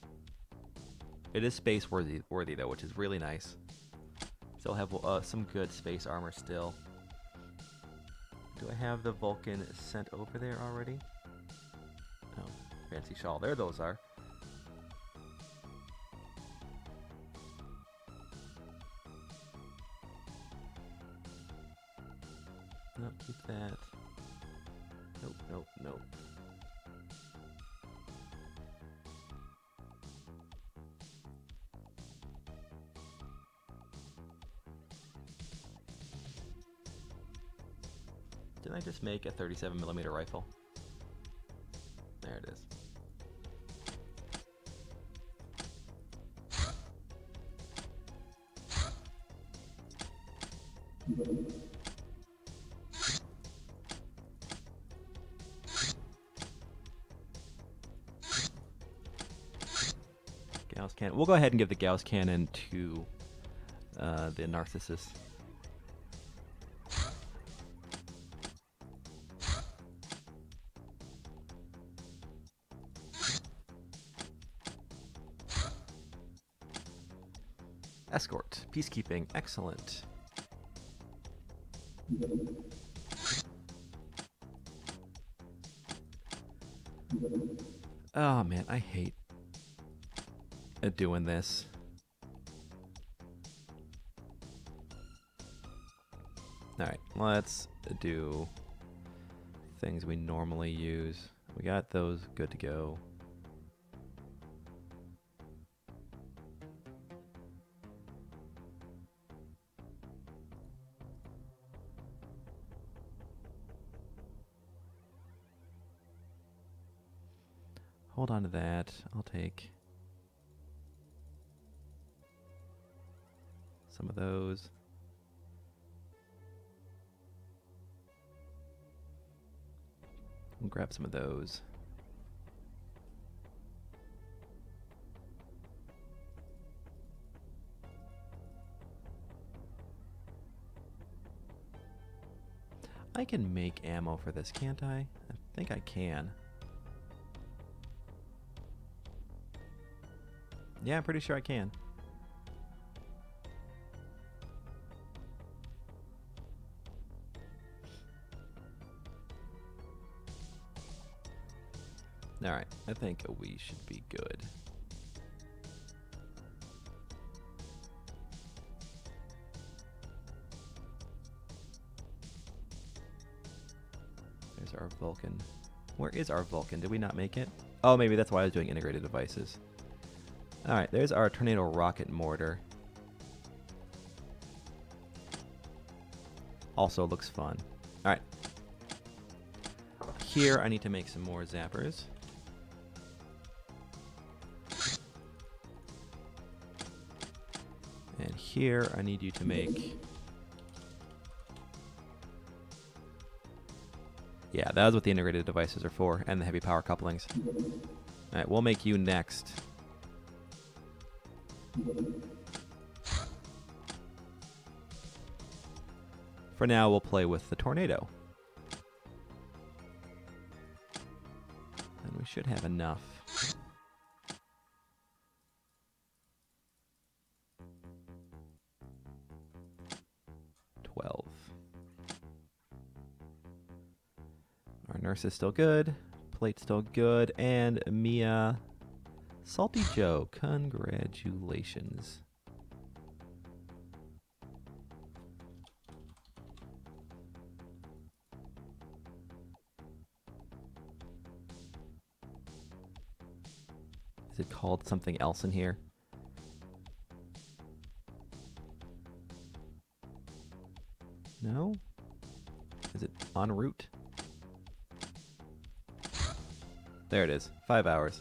It is space worthy though, which is really nice. Still have some good space armor still. Do I have the Vulcan sent over there already? Oh, fancy shawl. There those are. Nope, keep that. Nope, nope, nope. Didn't I just make a 37mm rifle? There it is. Gauss cannon. We'll go ahead and give the Gauss cannon to the Narcissus. Escort. Peacekeeping. Excellent. Oh man, I hate doing this. Alright, let's do things we normally use. We got those good to go. Hold on to that. I'll take some of those. We'll grab some of those. I can make ammo for this, can't I? I think I can. Yeah, I'm pretty sure I can. Alright, I think we should be good. There's our Vulcan. Where is our Vulcan? Did we not make it? Oh, maybe that's why I was doing integrated devices. Alright, there's our Tornado rocket mortar. Also looks fun. Alright. Here I need to make some more zappers. And here, I need you to make... Yeah, that was what the integrated devices are for, and the heavy power couplings. Alright, we'll make you next. For now, we'll play with the tornado. And we should have enough. Our nurse is still good. Plate's still good. And Mia... Salty Joe, congratulations. Is it called something else in here? No? Is it en route? There it is. 5 hours.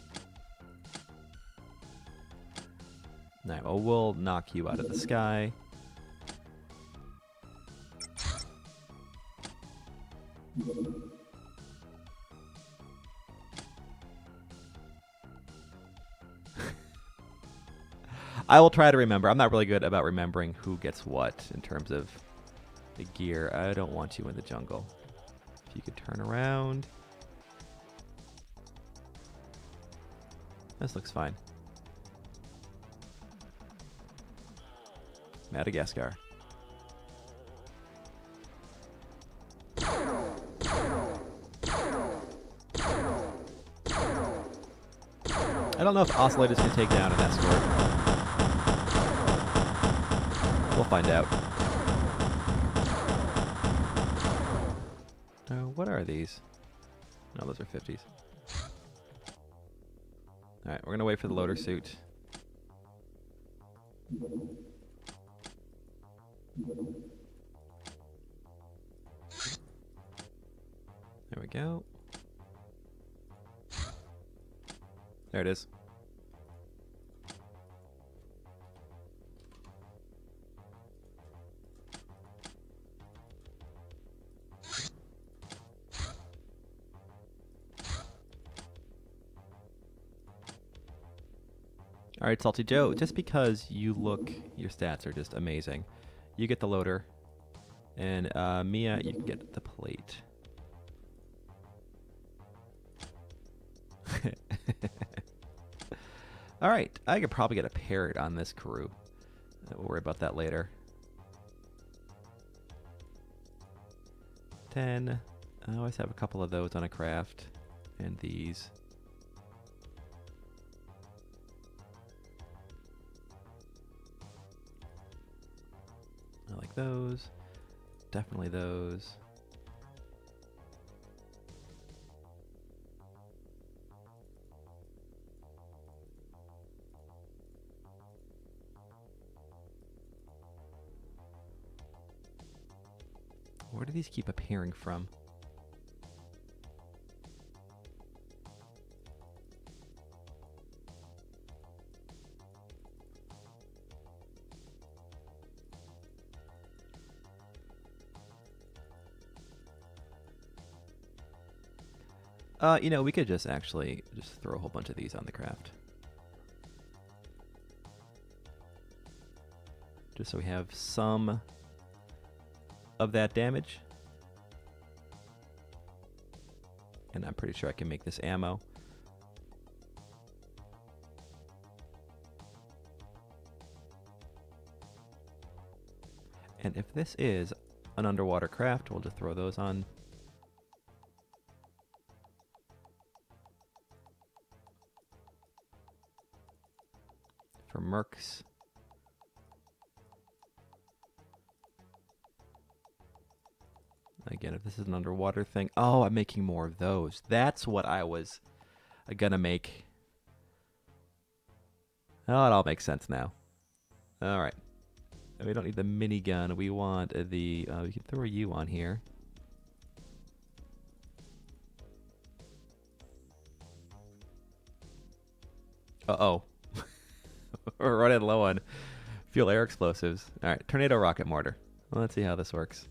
Alright, well, we'll knock you out of the sky. I will try to remember. I'm not really good about remembering who gets what in terms of the gear. I don't want you in the jungle. If you could turn around. This looks fine. Madagascar. I don't know if oscillators can take down an escort. We'll find out. What are these? No, those are 50s. Alright, we're gonna wait for the loader suit. There we go. There it is. Alright, Salty Joe, just because you look, your stats are just amazing. You get the loader, and Mia, you can get the plate. Alright, I could probably get a parrot on this crew. We'll worry about that later. 10. I always have a couple of those on a craft. And these. I like those. Definitely those. Where do these keep appearing from? You know, we could just actually just throw a whole bunch of these on the craft. Just so we have some of that damage. And I'm pretty sure I can make this ammo. And if this is an underwater craft, we'll just throw those on. For mercs. Again, if this is an underwater thing. Oh, I'm making more of those. That's what I was gonna make. Oh, it all makes sense now. Alright. We don't need the minigun. We want the... we can throw you on here. Uh-oh. We're running low on Fuel air explosives. All right, tornado rocket mortar. Well, let's see how this works.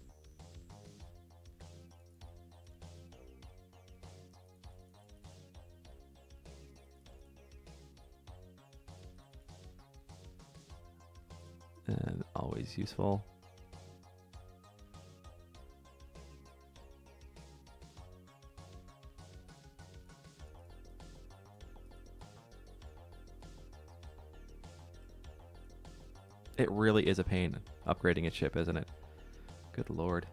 And always useful. It really is a pain upgrading a ship, isn't it? Good lord.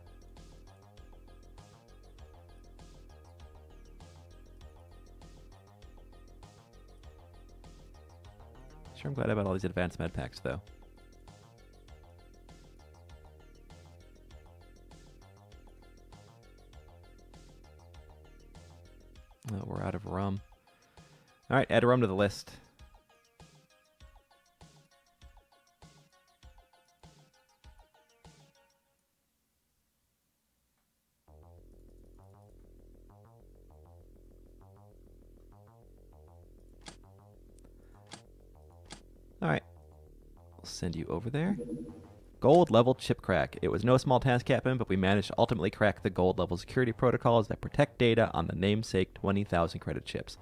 Sure, I'm glad about all these advanced med packs, though. Oh, we're out of rum. All right, add a rum to the list. All right, we'll send you over there. Gold level chip crack. It was no small task, Captain, but we managed to ultimately crack the gold level security protocols that protect data on the namesake 20,000 credit chips.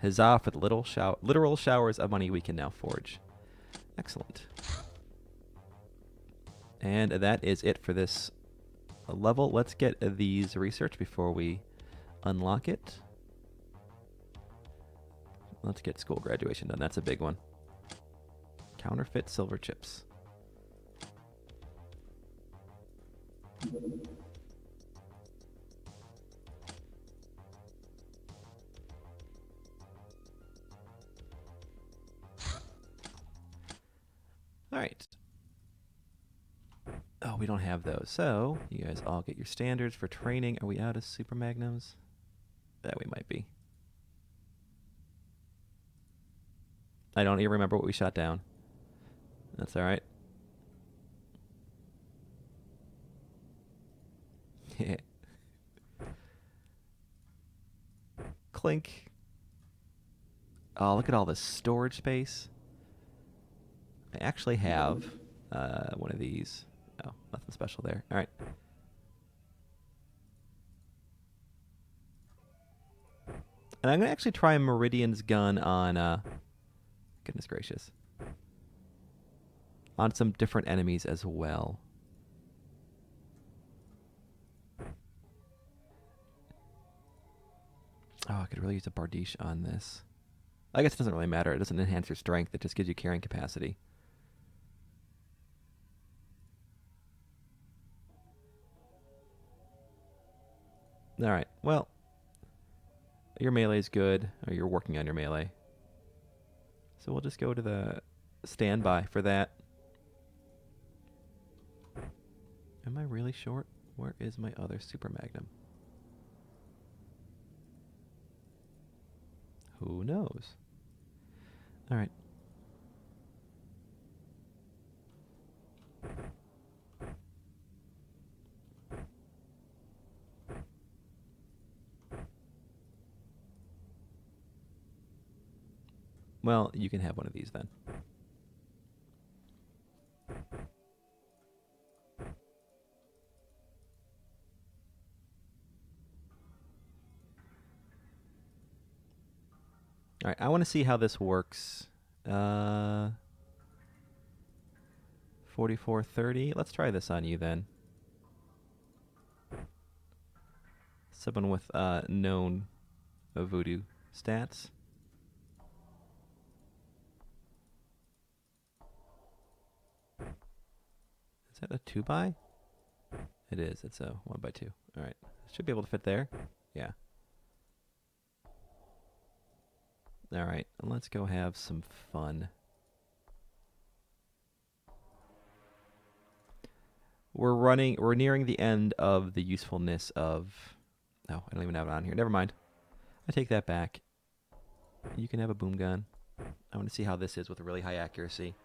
Huzzah for the literal showers of money we can now forge. Excellent. And that is it for this level. Let's get these research before we unlock it. Let's get school graduation done. That's a big one. Counterfeit silver chips. All right. Oh, we don't have those. So, you guys all get your standards for training. Are we out of super magnums? That we might be. I don't even remember what we shot down. That's all right. Clink. Oh, look at all this storage space. I actually have one of these. Oh, nothing special there. All right. And I'm going to actually try Meridian's gun on, goodness gracious, on some different enemies as well. Oh, I could really use a Bardiche on this. I guess it doesn't really matter. It doesn't enhance your strength. It just gives you carrying capacity. All right. Well, your melee is good, or you're working on your melee. So we'll just go to the standby for that. Am I really short? Where is my other super magnum? Who knows? All right. Well, you can have one of these then. All right, I want to see how this works. 4430. Let's try this on you then. Someone with known voodoo stats. Is that a 2x? It is. It's a 1x2. All right. Should be able to fit there. Yeah. All right. Let's go have some fun. We're nearing the end of the usefulness of... Oh, I don't even have it on here. Never mind. I take that back. You can have a boom gun. I want to see how this is with a really high accuracy.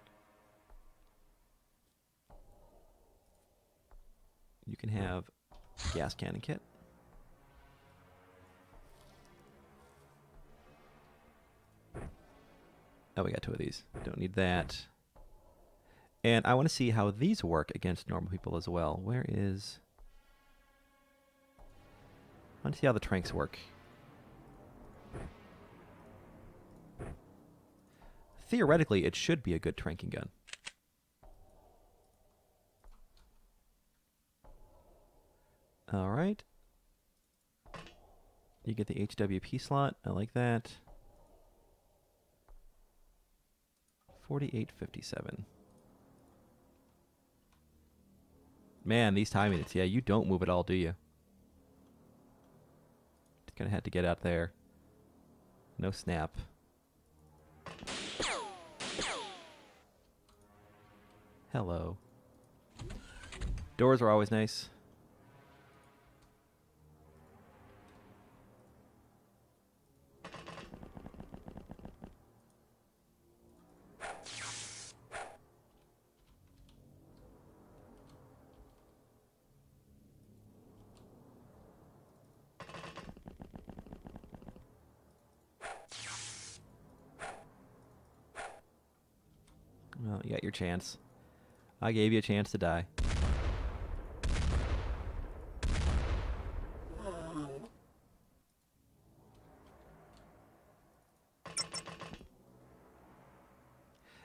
You can have a gas cannon kit. Oh, we got two of these. Don't need that. And I want to see how these work against normal people as well. Where is... I want to see how the tranks work. Theoretically, it should be a good tranking gun. All right. You get the HWP slot. I like that. 48.57. Man, these time units. Yeah, you don't move at all, do you? Just gonna have to get out there. No snap. Hello. Doors are always nice. Well, you got your chance. I gave you a chance to die.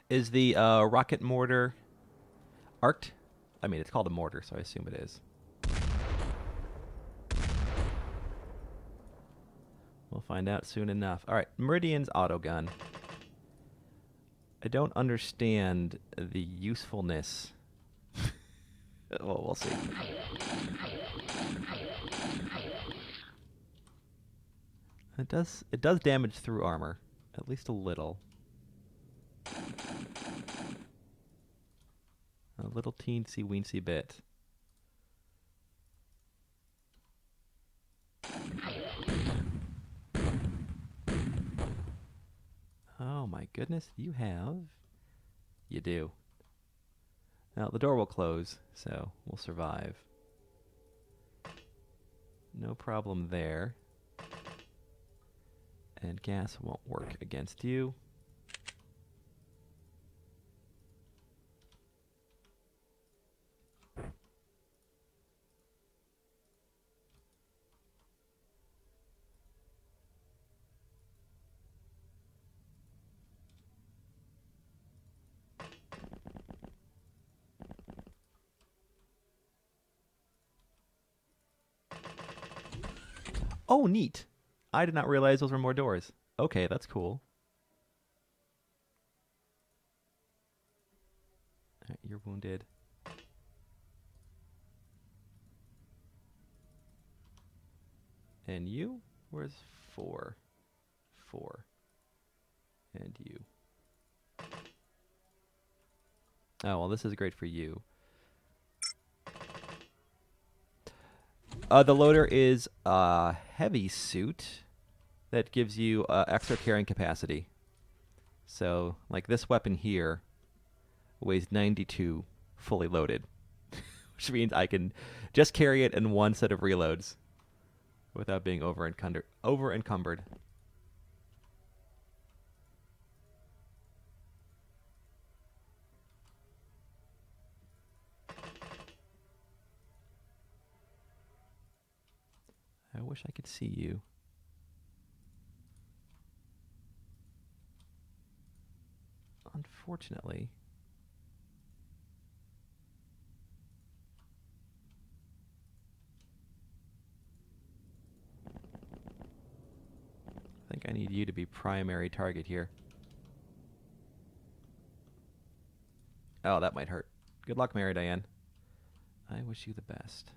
Is the rocket mortar arced? I mean, it's called a mortar, so I assume it is. We'll find out soon enough. All right, Meridian's auto gun. I don't understand the usefulness. Well, we'll see. It does damage through armor, at least a little. A little teensy weensy bit. Oh my goodness, you have? You do. Now the door will close, so we'll survive. No problem there. And gas won't work against you. Oh, neat. I did not realize those were more doors. Okay, that's cool. All right, you're wounded. And you? Where's 4? 4. And you. Oh, well, this is great for you. The loader is a heavy suit that gives you extra carrying capacity. So, like this weapon here weighs 92 fully loaded, which means I can just carry it in one set of reloads without being over encumbered. I wish I could see you. Unfortunately. I think I need you to be primary target here. Oh, that might hurt. Good luck, Mary Diane. I wish you the best.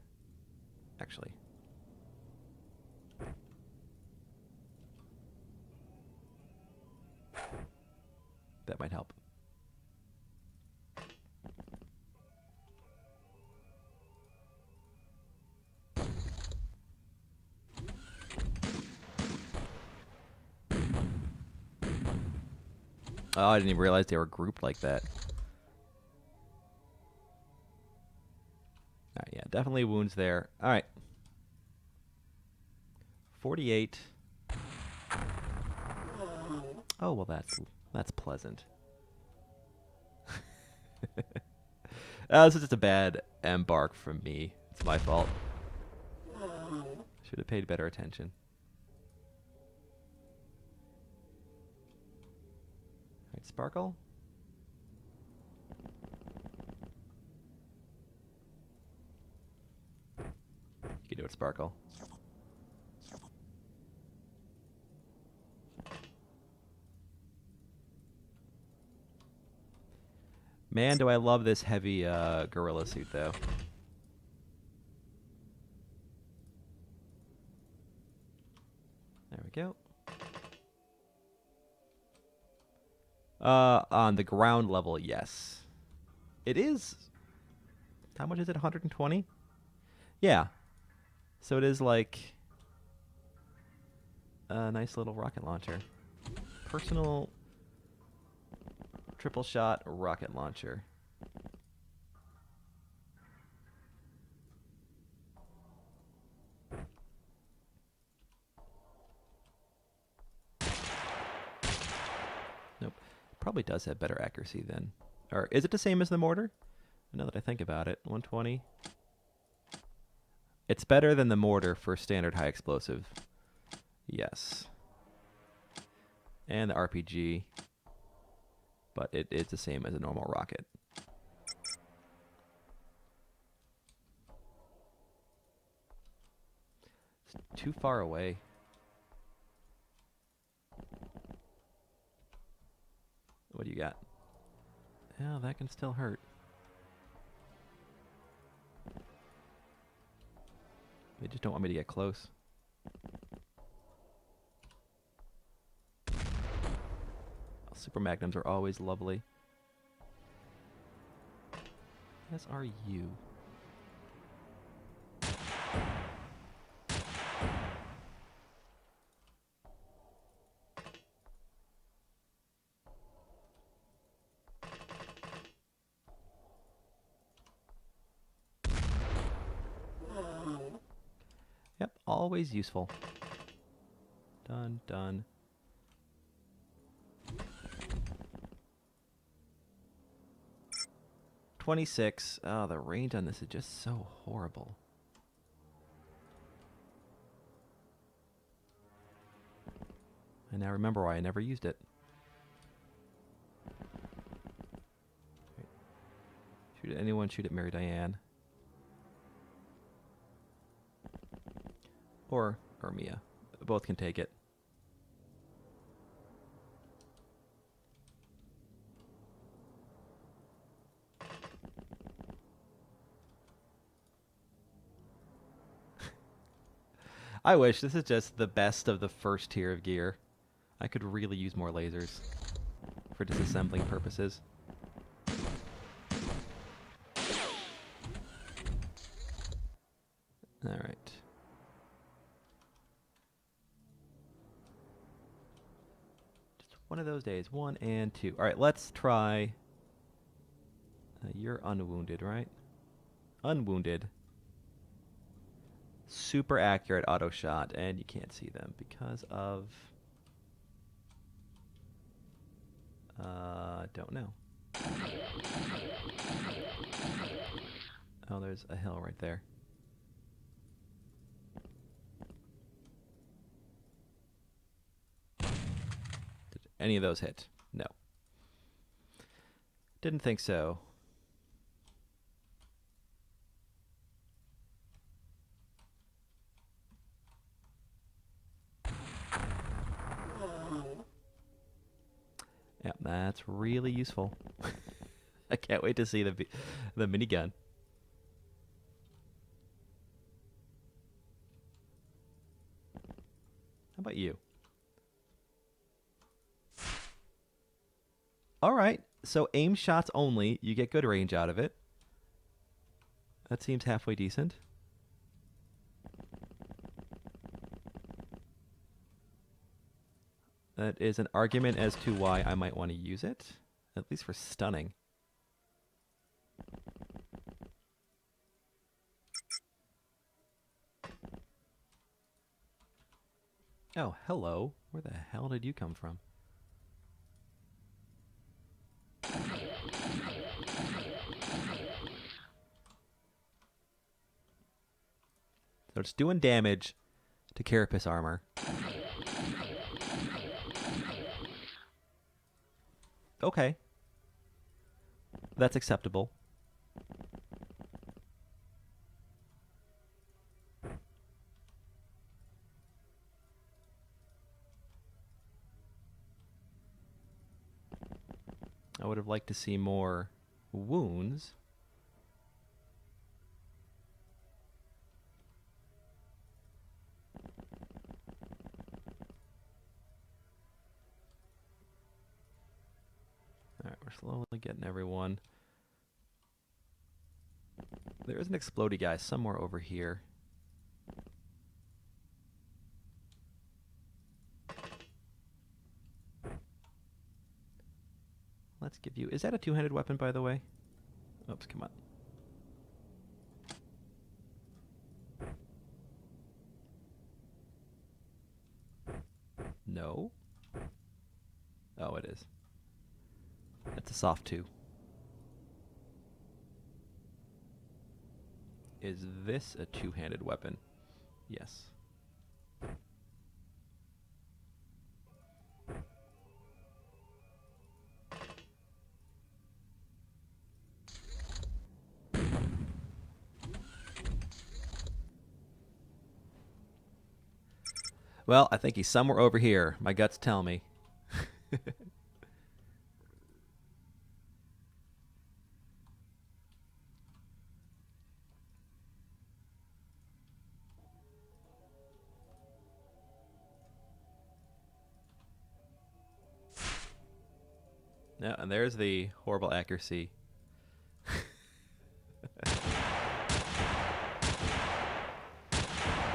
Actually. That might help. Oh, I didn't even realize they were grouped like that. Alright, yeah, definitely wounds there. Alright. 48. Oh, well, that's pleasant. This is just a bad embark from me. It's my fault. Should have paid better attention. Alright, sparkle. You can do it, sparkle. Man, do I love this heavy gorilla suit, though. There we go. On the ground level, yes. It is... How much is it? 120? Yeah. So it is like a nice little rocket launcher. Personal triple shot rocket launcher. Nope. Probably does have better accuracy then. Or is it the same as the mortar? Now that I think about it, 120. It's better than the mortar for standard high explosive. Yes. And the RPG. But it's the same as a normal rocket. It's too far away. What do you got? Yeah, that can still hurt. They just don't want me to get close. Super magnums are always lovely. As are you. Yep, always useful. Done, done. $26. Oh, the range on this is just so horrible. I now remember why I never used it. Shoot at anyone, shoot at Mary Diane. Or Mia. Both can take it. I wish. This is just the best of the first tier of gear. I could really use more lasers for disassembling purposes. Alright. Just one of those days. 1 and 2. Alright, let's try... you're unwounded, right? Unwounded. Super accurate auto shot, and you can't see them because of... don't know. Oh, there's a hill right there. Did any of those hit? No. Didn't think so. Yep, that's really useful. I can't wait to see the minigun. How about you? All right, so aim shots only. You get good range out of it. That seems halfway decent. That is an argument as to why I might want to use it, at least for stunning. Oh, hello. Where the hell did you come from? So it's doing damage to Carapace armor. Okay. That's acceptable. I would have liked to see more wounds. Alright, we're slowly getting everyone. There is an explodey guy somewhere over here. Let's give you... Is that a two-handed weapon, by the way? Oops, come on. No. Oh, it is. It's a soft two. Is this a two-handed weapon? Yes. Well, I think he's somewhere over here. My guts tell me. No, and there's the horrible accuracy.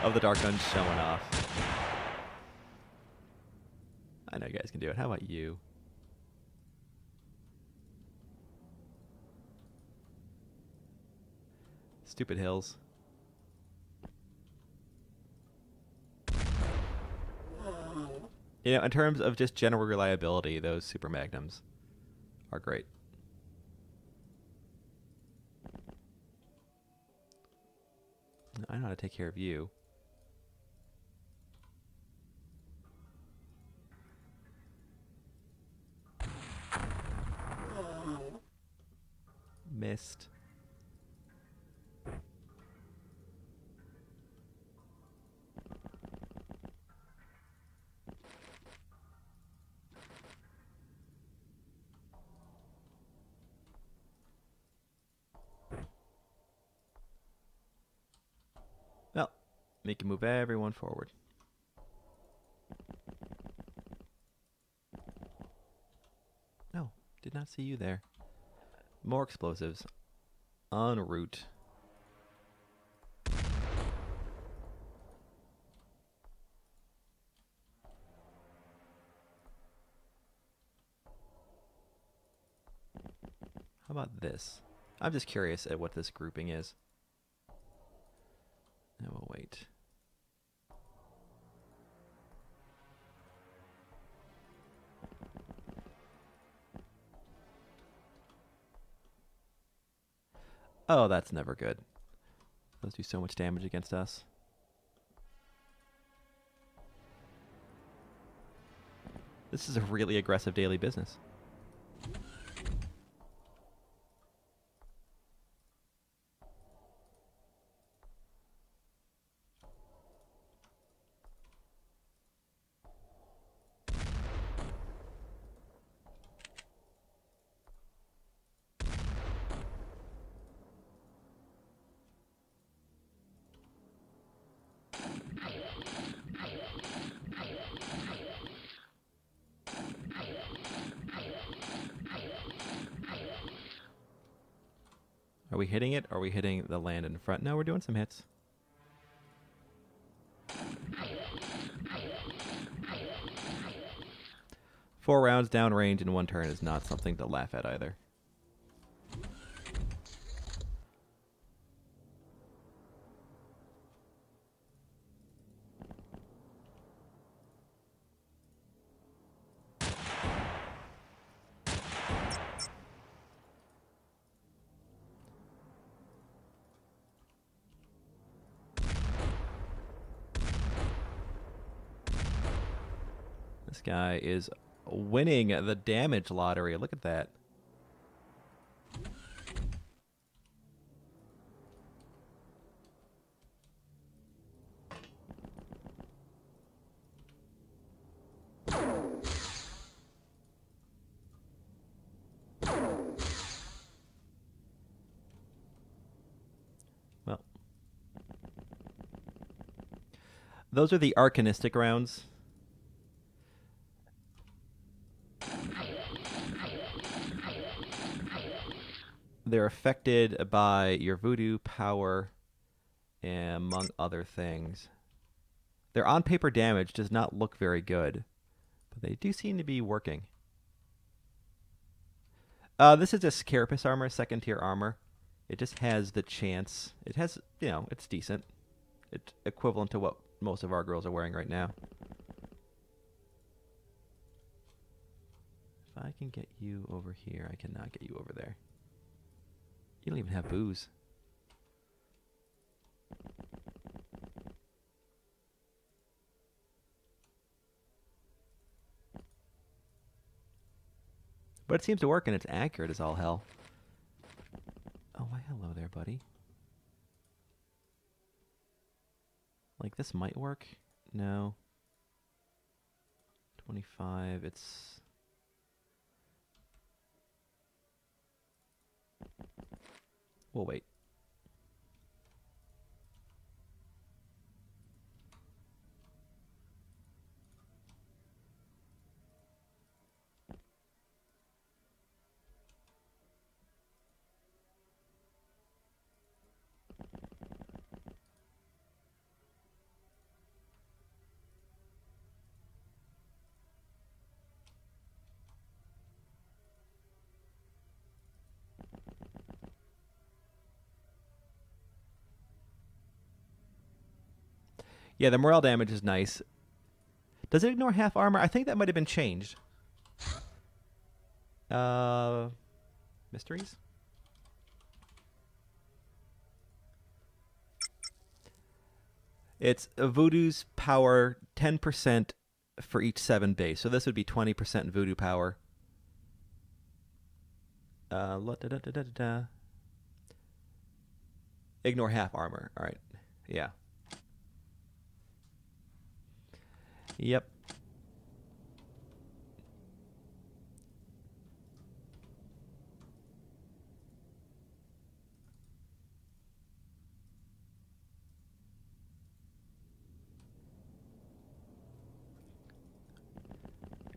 Of the dark guns showing off. I know you guys can do it. How about you? Stupid hills. You know, in terms of just general reliability, those super magnums are great. I know how to take care of you. Missed. Well, we can move everyone forward. No, did not see you there. More explosives. En route. How about this? I'm just curious at what this grouping is. I will wait. Oh, that's never good. Those do so much damage against us. This is a really aggressive daily business. Are we hitting it? Or are we hitting the land in front? No, we're doing some hits. Four rounds downrange in one turn is not something to laugh at either. This guy is winning the damage lottery. Look at that. Well, those are the Arcanistic rounds. They're affected by your voodoo power, and among other things. Their on-paper damage does not look very good, but they do seem to be working. This is a Carapace armor, second tier armor. It just has the chance. It has, you know, it's decent. It's equivalent to what most of our girls are wearing right now. If I can get you over here, I cannot get you over there. You don't even have booze. But it seems to work, and it's accurate as all hell. Oh, why hello there, buddy. Like, this might work. No. 25, it's... We'll wait. Yeah, the morale damage is nice. Does it ignore half armor? I think that might have been changed. Mysteries? It's Voodoo's power 10% for each 7 base. So this would be 20% Voodoo power. Ignore half armor. All right. Yeah. Yep.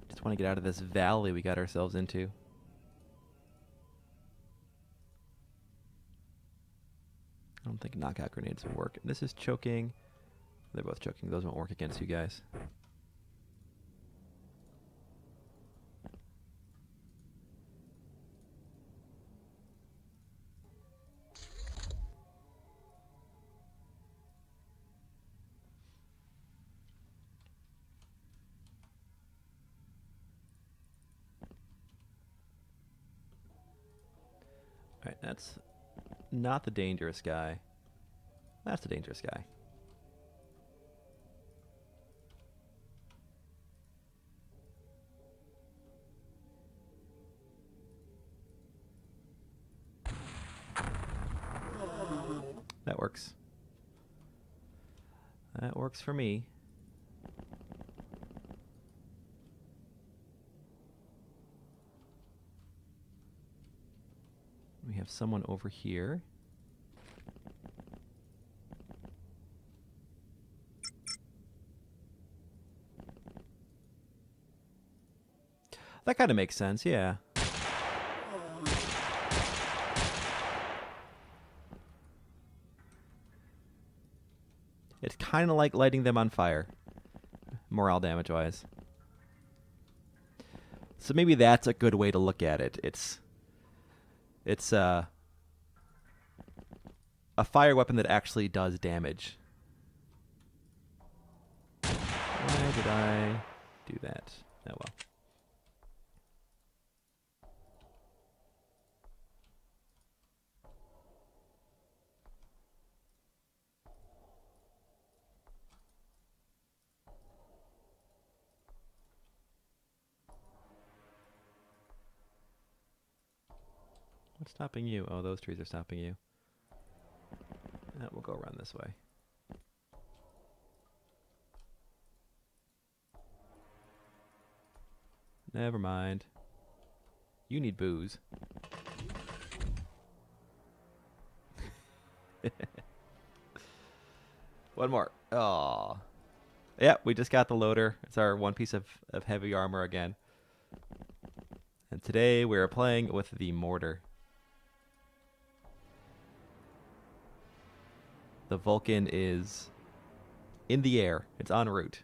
Just want to get out of this valley we got ourselves into. I don't think knockout grenades would work. This is choking. They're both choking. Those won't work against you guys. Alright, that's not the dangerous guy. That's the dangerous guy. That works. That works for me. We have someone over here. That kind of makes sense, yeah. It's kind of like lighting them on fire, morale damage-wise. So maybe that's a good way to look at it. It's a fire weapon that actually does damage. Why did I do that? Oh well. What's stopping you? Oh, those trees are stopping you. We'll go around this way. Never mind. You need booze. One more. Oh. Yeah, we just got the loader. It's our one piece of heavy armor again. And today we're playing with the mortar. The Vulcan is in the air. It's en route.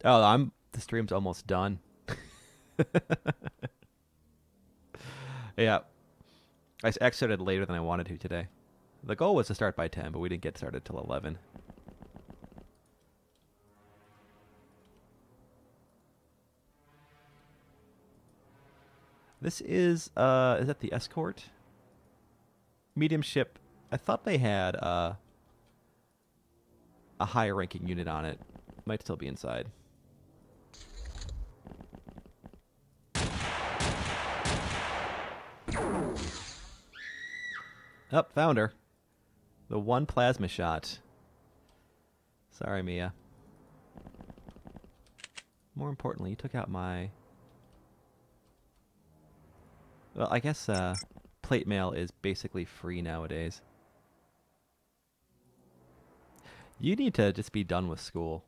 Oh, the stream's almost done. Yeah. I exited later than I wanted to today. The goal was to start by 10, but we didn't get started till 11. This is that the escort? Medium ship. I thought they had a higher ranking unit on it. Might still be inside. Oh, found her. The one plasma shot. Sorry, Mia. More importantly, you took out my... Well, I guess plate mail is basically free nowadays. You need to just be done with school.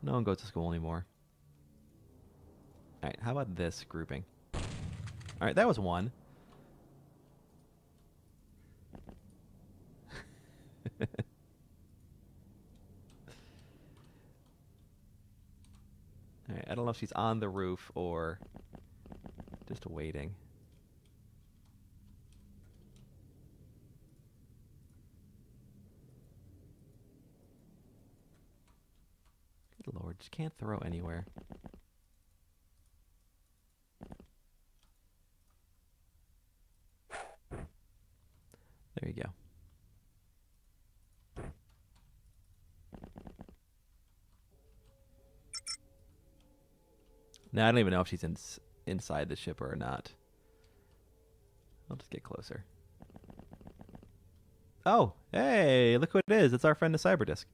No one goes to school anymore. Alright, how about this grouping? Alright, that was one. Alright, I don't know if she's on the roof or just waiting. Good lord, just can't throw anywhere. There you go. Now I don't even know if she's inside the ship or not. I'll just get closer. Oh, hey, look what it is. It's our friend the Cyberdisk.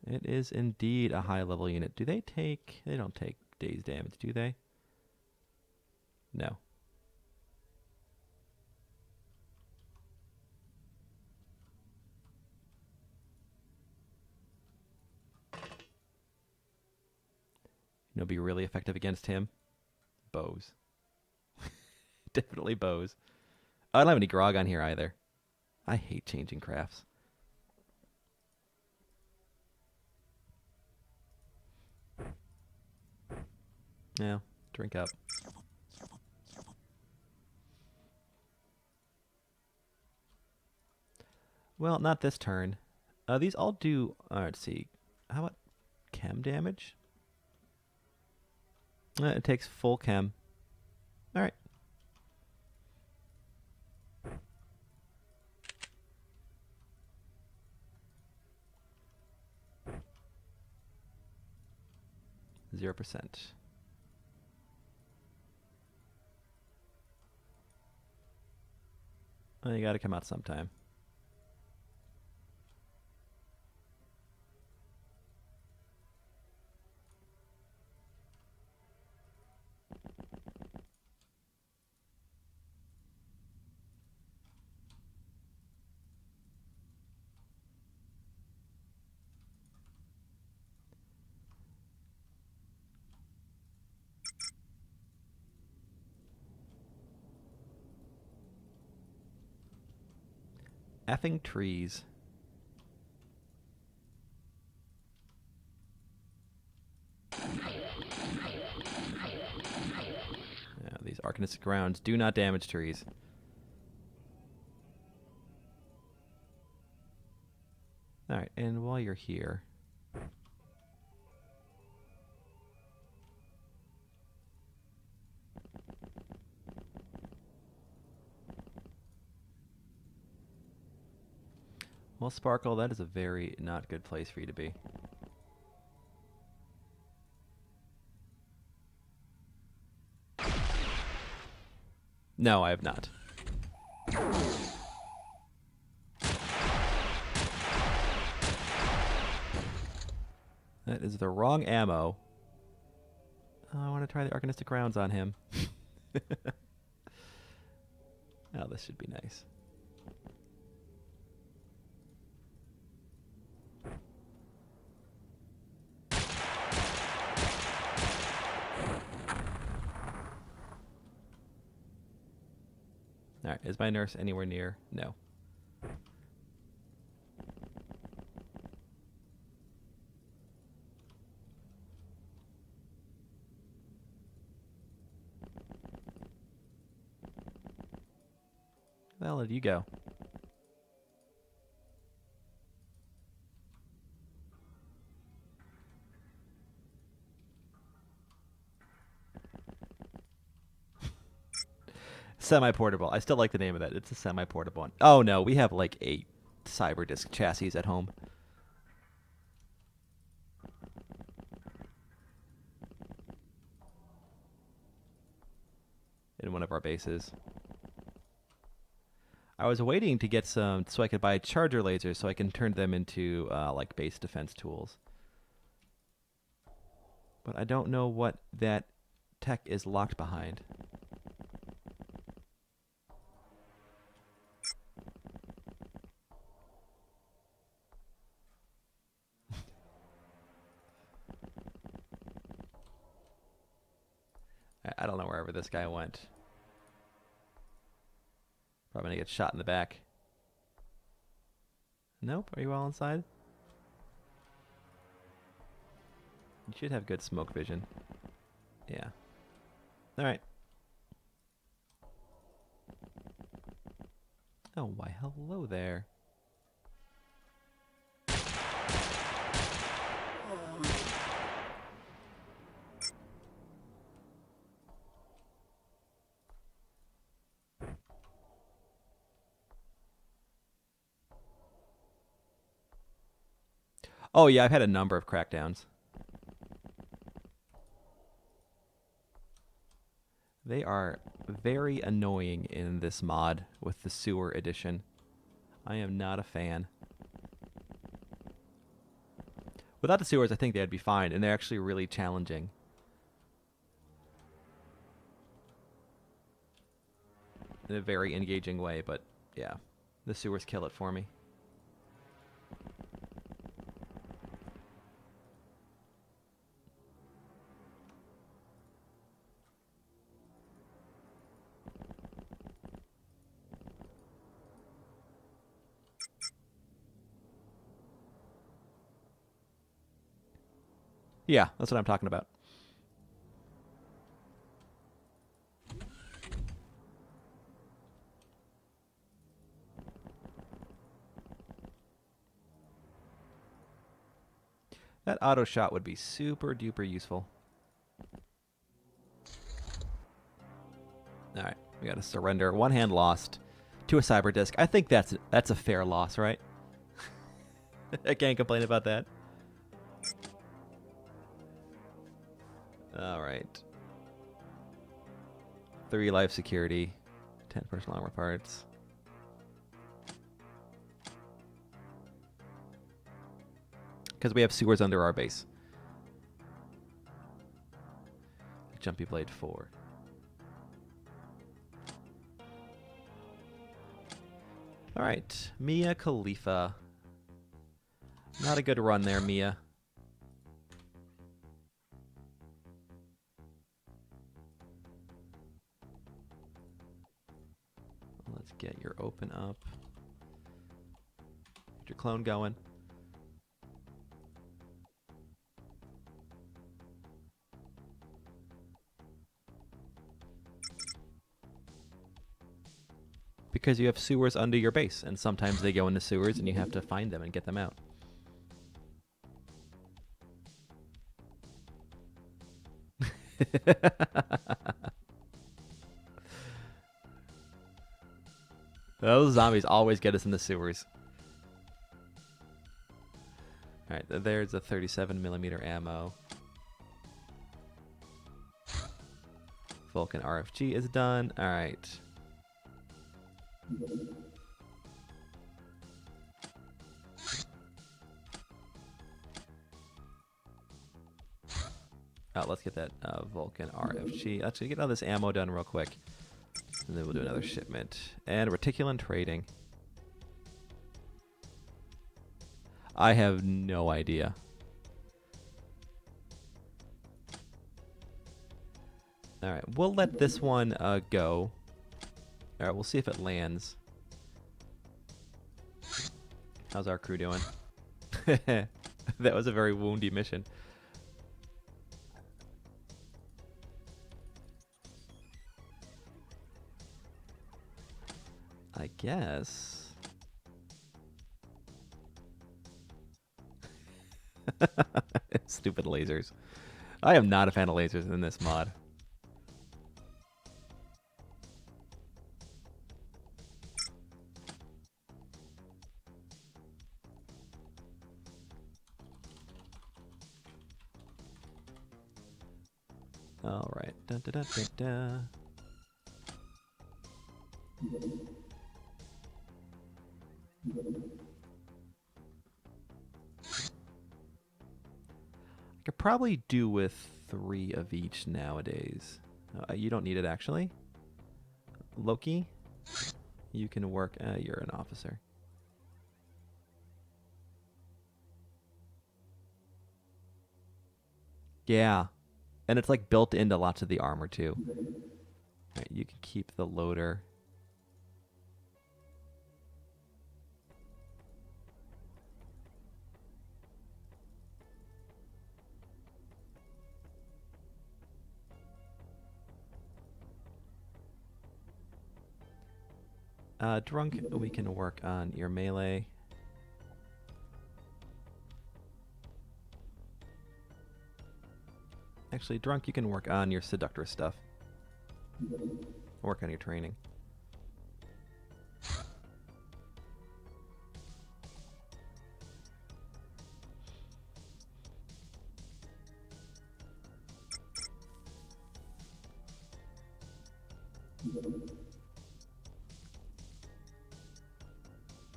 It is indeed a high-level unit. Do they take... They don't take daze damage, do they? No. You know, be really effective against him? Bows. Definitely bows. I don't have any grog on here either. I hate changing crafts. Yeah, drink up. Well, not this turn. These all do... let's see. How about chem damage? It takes full chem. Alright. %. Well, you gotta come out sometime. Effing trees. Yeah, these arcanistic grounds do not damage trees. Alright, and while you're here... Well, Sparkle, that is a very not good place for you to be. No, I have not. That is the wrong ammo. Oh, I want to try the Arcanistic rounds on him. Oh, this should be nice. Alright, is my nurse anywhere near? No. Where the hell did you go? Semi-portable. I still like the name of that. It's a semi-portable one. Oh no, we have like 8 Cyberdisk chassis at home. In one of our bases. I was waiting to get some so I could buy charger lasers so I can turn them into like base defense tools. But I don't know what that tech is locked behind. I don't know wherever this guy went. Probably gonna get shot in the back. Nope. Are you all inside? You should have good smoke vision. Yeah. Alright. Oh, why hello there. Oh yeah, I've had a number of crackdowns. They are very annoying in this mod with the sewer edition. I am not a fan. Without the sewers, I think they'd be fine, and they're actually really challenging. In a very engaging way, but yeah, the sewers kill it for me. Yeah, that's what I'm talking about. That auto shot would be super duper useful. Alright, we gotta surrender. One hand lost to a cyber disc. I think that's a fair loss, right? I can't complain about that. Alright. 3 life security. 10 personal armor parts. Because we have sewers under our base. Jumpy Blade 4. Alright, Mia Khalifa. Not a good run there, Mia. Let's get your open up. Get your clone going. Because you have sewers under your base, and sometimes they go into sewers and you have to find them and get them out. Those zombies always get us in the sewers. there's a 37mm ammo. Vulcan RFG is done. All right. Let's get that Vulcan RFG. Let's get all this ammo done real quick. And then we'll do another shipment. And reticulin trading. I have no idea. Alright, we'll let this one go. Alright, we'll see if it lands. How's our crew doing? That was a very woundy mission. I guess. Stupid lasers. I am not a fan of lasers in this mod. All right. Dun, dun, dun, dun, dun. I could probably do with 3 of each nowadays. You don't need it, actually. Loki, you can work. You're an officer. Yeah. And it's like built into lots of the armor, too. All right, you can keep the loader. Drunk, we can work on your melee. Actually, Drunk, you can work on your seductress stuff. Work on your training.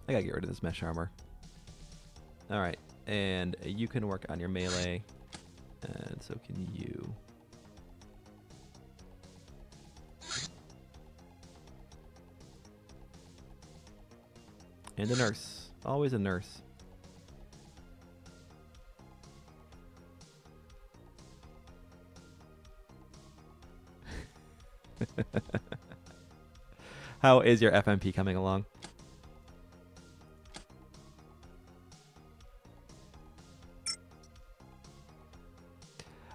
I gotta get rid of this mesh armor. Alright, and you can work on your melee, and so can you. And a nurse. Always a nurse. How is your FMP coming along?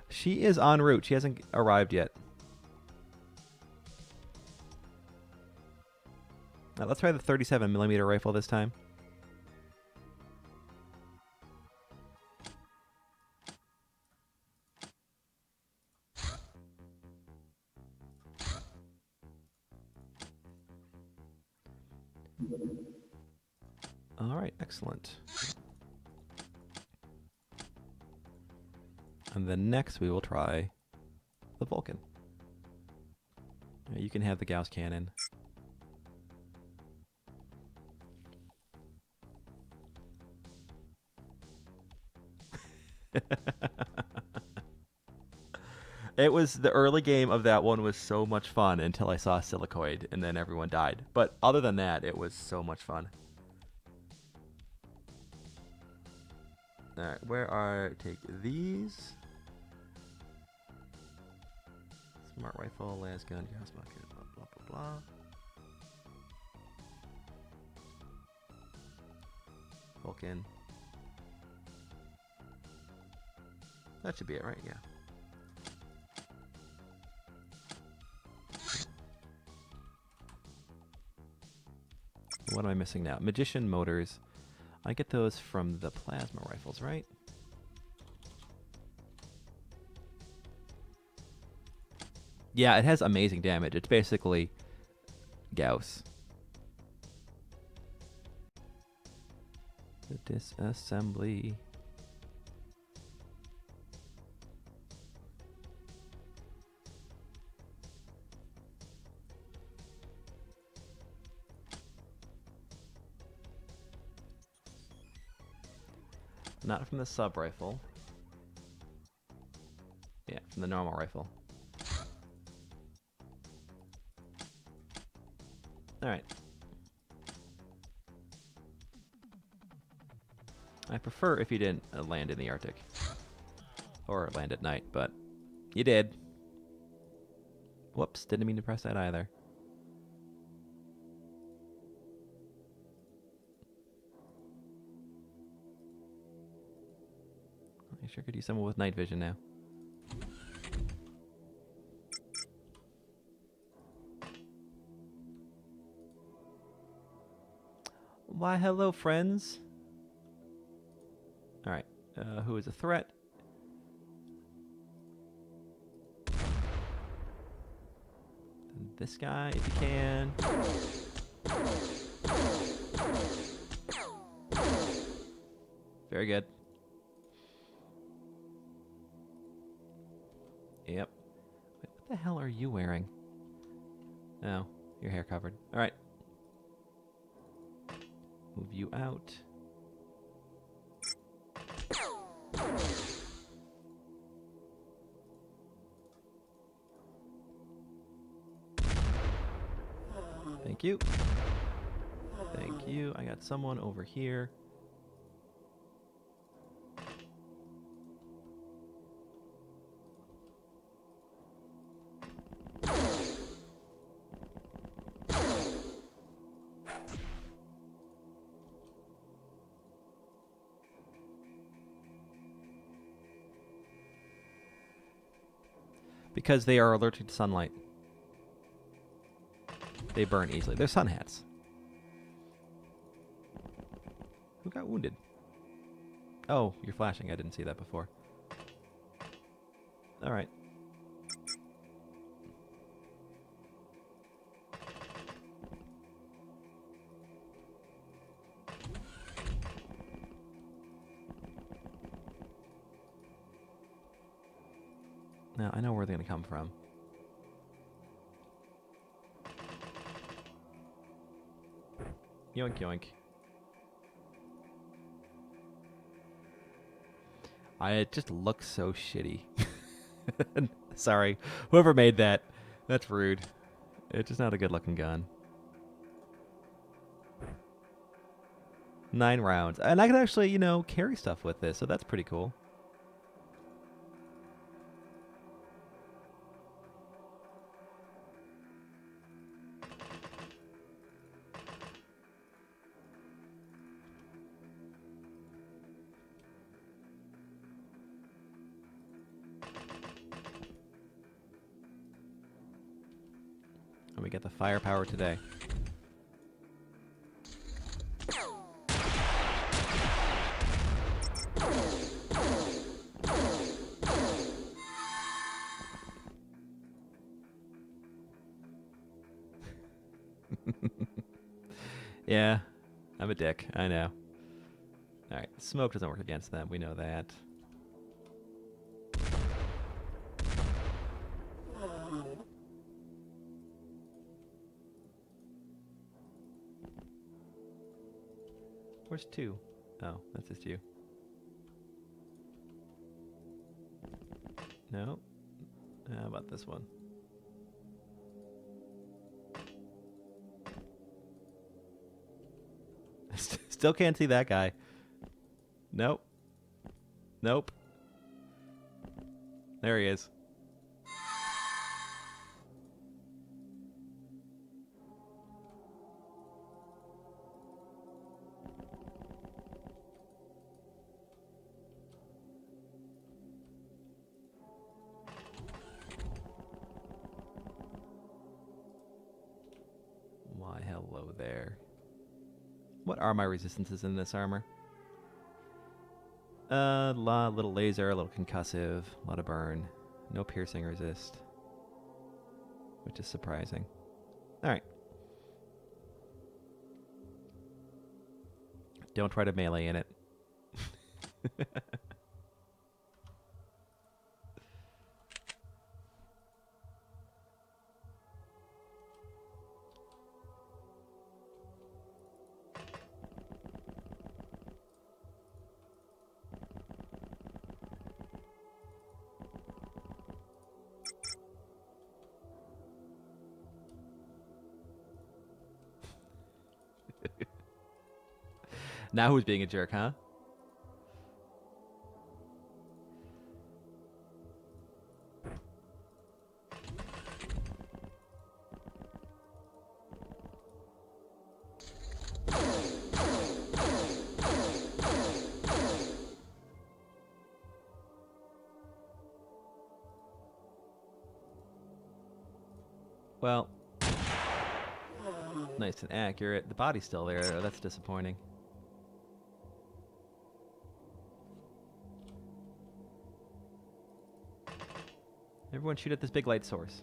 She is en route. She hasn't arrived yet. Now, let's try the 37mm rifle this time. All right, excellent. And then next we will try the Vulcan. You can have the Gauss cannon. It was the early game of that one was so much fun until I saw Silicoid and then everyone died. But other than that, it was so much fun. All right, where are take these? Smart rifle, las gun, gas bucket, blah blah blah blah. Vulcan. That should be it, right? Yeah. What am I missing now? Magician motors. I get those from the plasma rifles, right? Yeah, it has amazing damage. It's basically Gauss. The disassembly. Not from the sub-rifle. Yeah, from the normal rifle. Alright. I prefer if you didn't land in the Arctic. Or land at night, but you did. Whoops, didn't mean to press that either. I sure could use someone with night vision now. Why, hello, friends. Alright, who is a threat? This guy, if you can. Very good. Yep. Wait, what the hell are you wearing? Oh, your hair covered. Alright. Move you out. Thank you. Thank you. I got someone over here. Because they are allergic to sunlight. They burn easily. They're sun hats. Who got wounded? Oh, you're flashing. I didn't see that before. Alright. Now, I know where they're going to come from. Yoink, yoink. It just looks so shitty. Sorry. Whoever made that. That's rude. It's just not a good looking gun. 9 rounds. And I can actually, you know, carry stuff with this, so that's pretty cool. And we get the firepower today. Yeah, I'm a dick. I know. Alright, smoke doesn't work against them. We know that. Where's 2? Oh, that's just you. No. How about this one? Still can't see that guy. Nope. Nope. There he is. Why, hello there. What are my resistances in this armor? Little laser, a little concussive, a lot of burn. No piercing resist. Which is surprising. Alright. Don't try to melee in it. Now who's being a jerk, huh? Well, nice and accurate. The body's still there, though. That's disappointing. Everyone shoot at this big light source.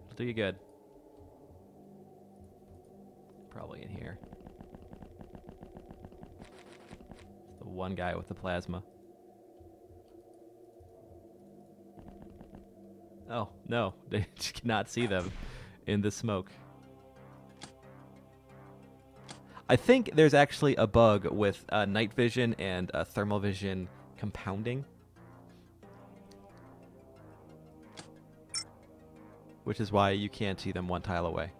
It'll do you good. Probably in here. The one guy with the plasma. Oh, no. They just cannot see them in the smoke. I think there's actually a bug with night vision and thermal vision compounding. Which is why you can't see them one tile away.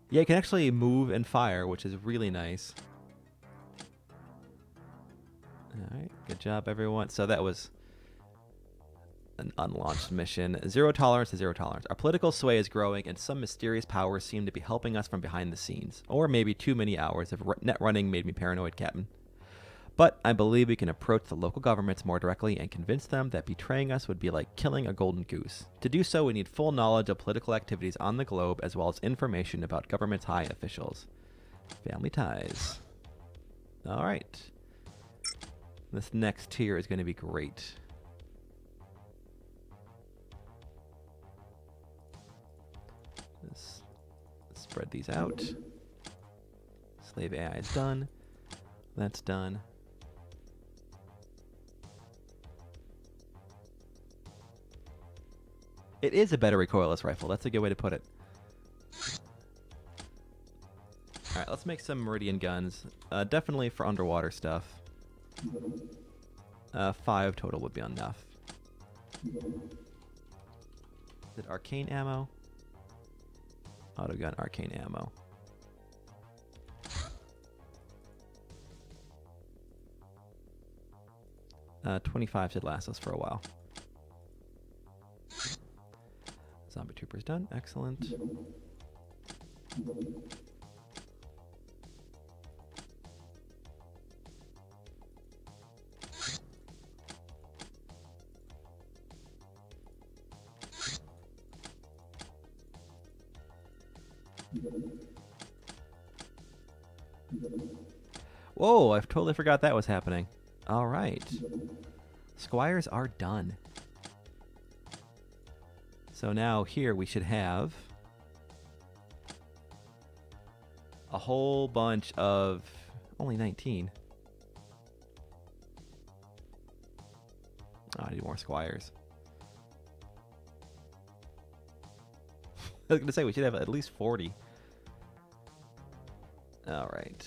Yeah, you can actually move and fire, which is really nice. Alright, good job, everyone. So that was an unlaunched mission. Zero tolerance to zero tolerance. Our political sway is growing, and some mysterious powers seem to be helping us from behind the scenes. Or maybe too many hours of net running made me paranoid, Captain. But I believe we can approach the local governments more directly and convince them that betraying us would be like killing a golden goose. To do so, we need full knowledge of political activities on the globe, as well as information about government's high officials. Family ties. All right. This next tier is going to be great. Let's spread these out. Slave AI is done. That's done. It is a better recoilless rifle. That's a good way to put it. Alright, let's make some Meridian guns. Definitely for underwater stuff. 5 total would be enough. Is it arcane ammo? Autogun arcane ammo. Uh, 25 should last us for a while. Zombie trooper's done. Excellent. Whoa, I totally forgot that was happening. All right. Squires are done. So now here we should have a whole bunch of... Only 19. Oh, I need more squires. I was going to say we should have at least 40. All right.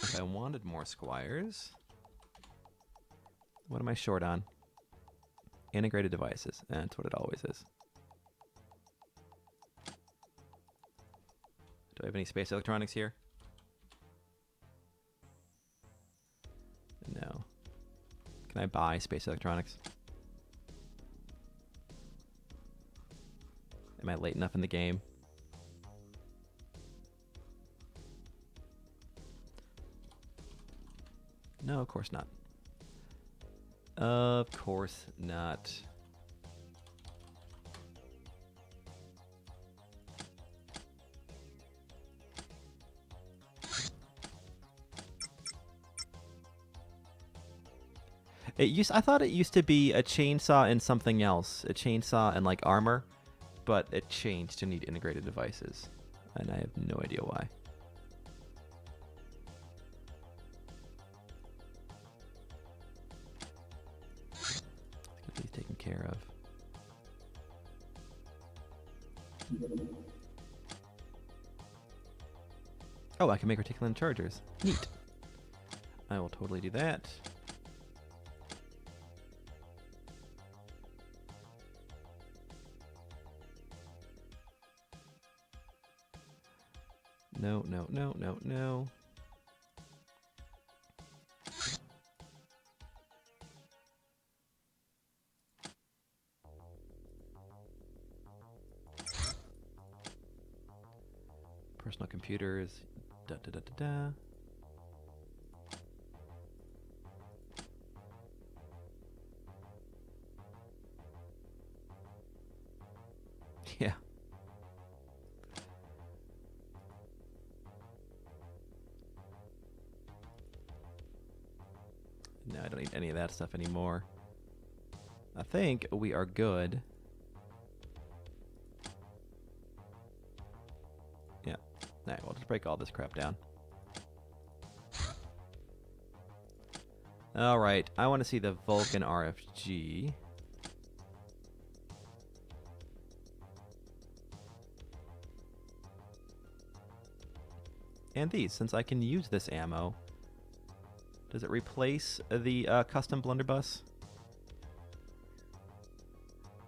If I wanted more squires, what am I short on? Integrated devices. That's what it always is. Do I have any space electronics here? No. Can I buy space electronics? Am I late enough in the game? No, of course not. Of course not. I thought it used to be a chainsaw and something else. A chainsaw and like armor, but it changed to need integrated devices. And I have no idea why. Let's get these taken care of. Oh, I can make reticulum chargers. Neat. I will totally do that. No, no, no, no, no. Personal computers. Da da da da da. Yeah. No, I don't need any of that stuff anymore. I think we are good. Yeah. Alright, we'll just break all this crap down. Alright, I want to see the Vulcan RFG. And these, since I can use this ammo. Does it replace the custom blunderbuss?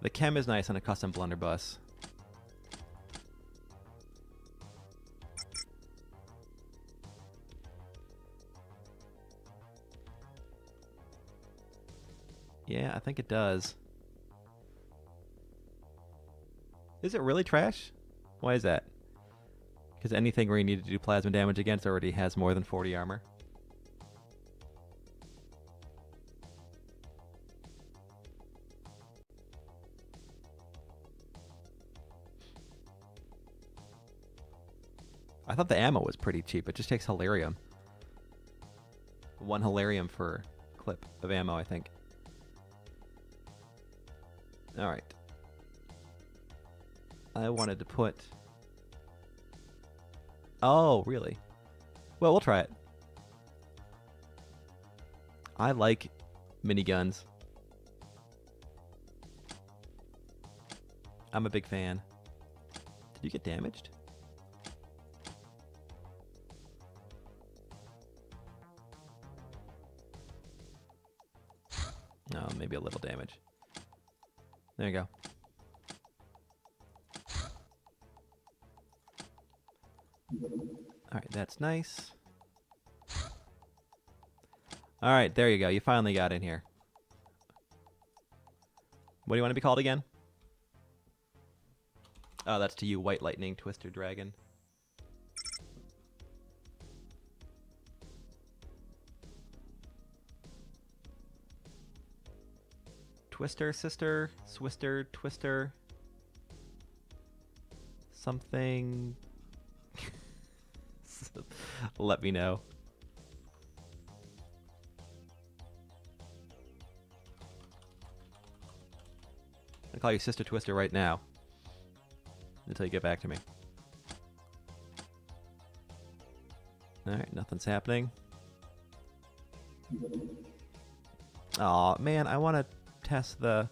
The chem is nice on a custom blunderbuss. Yeah, I think it does. Is it really trash? Why is that? Because anything where you need to do plasma damage against already has more than 40 armor. I thought the ammo was pretty cheap. It just takes Hilarium. 1 Hilarium for clip of ammo, I think. Alright. I wanted to put... Oh, really? Well, we'll try it. I like miniguns. I'm a big fan. Did you get damaged? No, maybe a little damage. There you go. Alright, that's nice. Alright, there you go. You finally got in here. What do you want to be called again? Oh, that's to you, White Lightning Twister Dragon. Twister, sister, Swister, Twister. Something. Let me know. I'll call you Sister Twister right now. Until you get back to me. Alright, nothing's happening. Aw, man, I want to test the...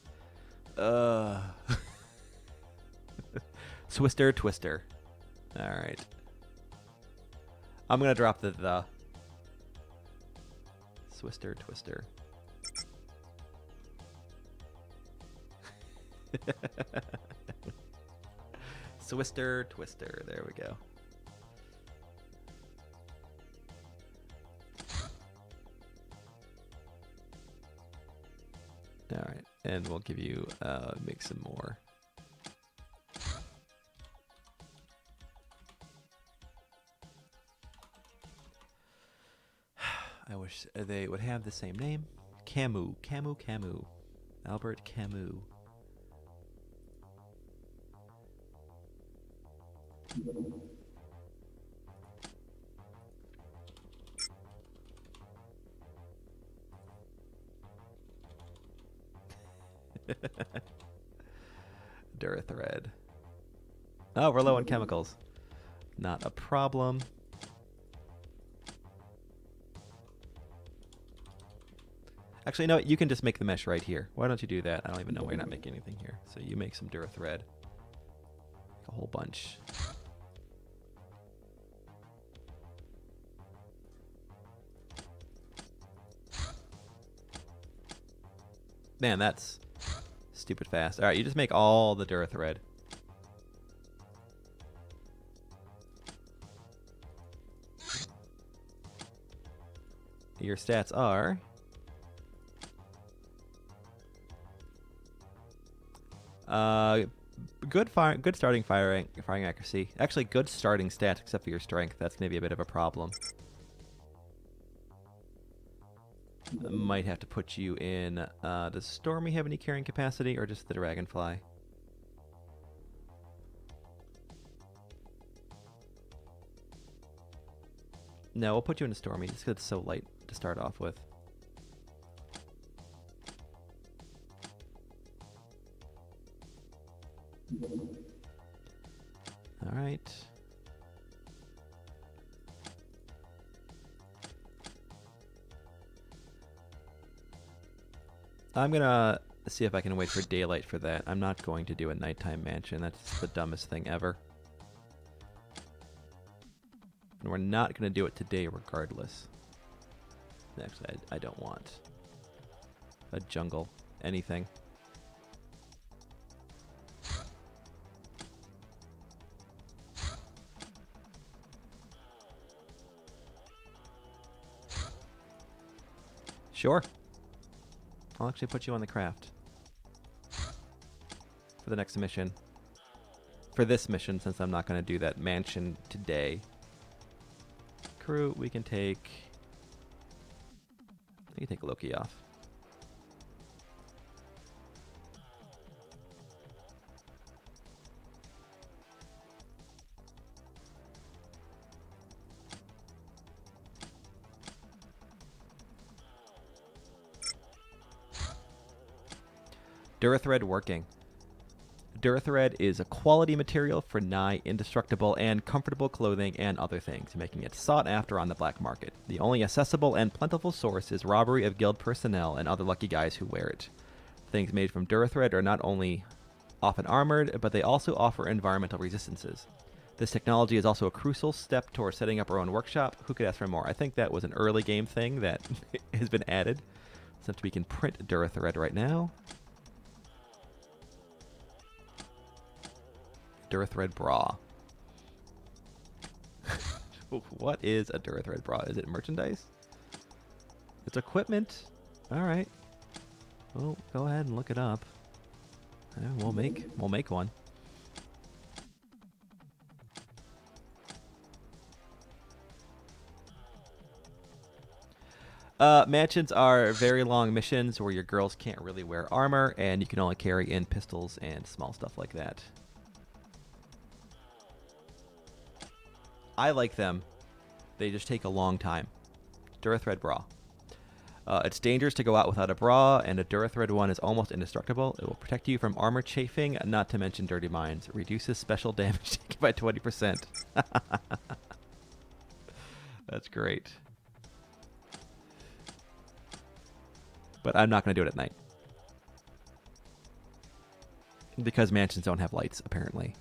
Swister Twister. Alright. I'm going to drop the... Swister Twister. Swister Twister. There we go. Alright, and we'll give you, make some more. I wish they would have the same name. Camus. Camus, Camus. Albert Camus. Durithread. Oh, we're low on chemicals. Not a problem. Actually, no, you can just make the mesh right here. Why don't you do that? I don't even know why you're not making anything here. So you make some Durithread. A whole bunch. Man, that's stupid fast. Alright, you just make all the Durithread. Your stats are... good starting firing accuracy. Actually, good starting stats except for your strength. That's maybe a bit of a problem. Might have to put you in... does Stormy have any carrying capacity, or just the Dragonfly? No, we'll put you in a Stormy, just because it's so light to start off with. All right. I'm gonna see if I can wait for daylight for that. I'm not going to do a nighttime mansion. That's the dumbest thing ever. And we're not going to do it today regardless. Actually, I don't want a jungle. Anything. Sure. I'll actually put you on the craft. For the next mission. For this mission, since I'm not going to do that mansion today. Crew, we can take... We can take Loki off. Durithread working. Durithread is a quality material for nigh indestructible and comfortable clothing and other things, making it sought after on the black market. The only accessible and plentiful source is robbery of guild personnel and other lucky guys who wear it. Things made from Durithread are not only often armored, but they also offer environmental resistances. This technology is also a crucial step towards setting up our own workshop. Who could ask for more? I think that was an early game thing that has been added, since we can print Durithread right now. Durithread bra. What is a Durithread bra? Is it merchandise? It's equipment. All right. Well, go ahead and look it up. Yeah, we'll make one. Mansions are very long missions where your girls can't really wear armor, and you can only carry in pistols and small stuff like that. I like them. They just take a long time. Durithread bra. It's dangerous to go out without a bra, and a Durithread one is almost indestructible. It will protect you from armor chafing, not to mention dirty minds. Reduces special damage taken by 20%. That's great. But I'm not going to do it at night. Because mansions don't have lights, apparently.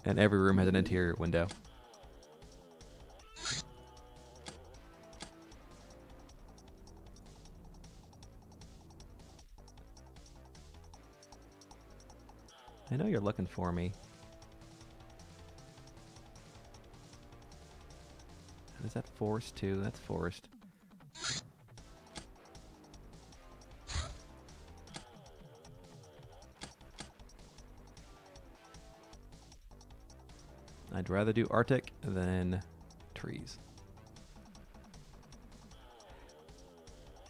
And every room has an interior window. I know you're looking for me. Is that forest too? That's forest. I'd rather do Arctic than trees.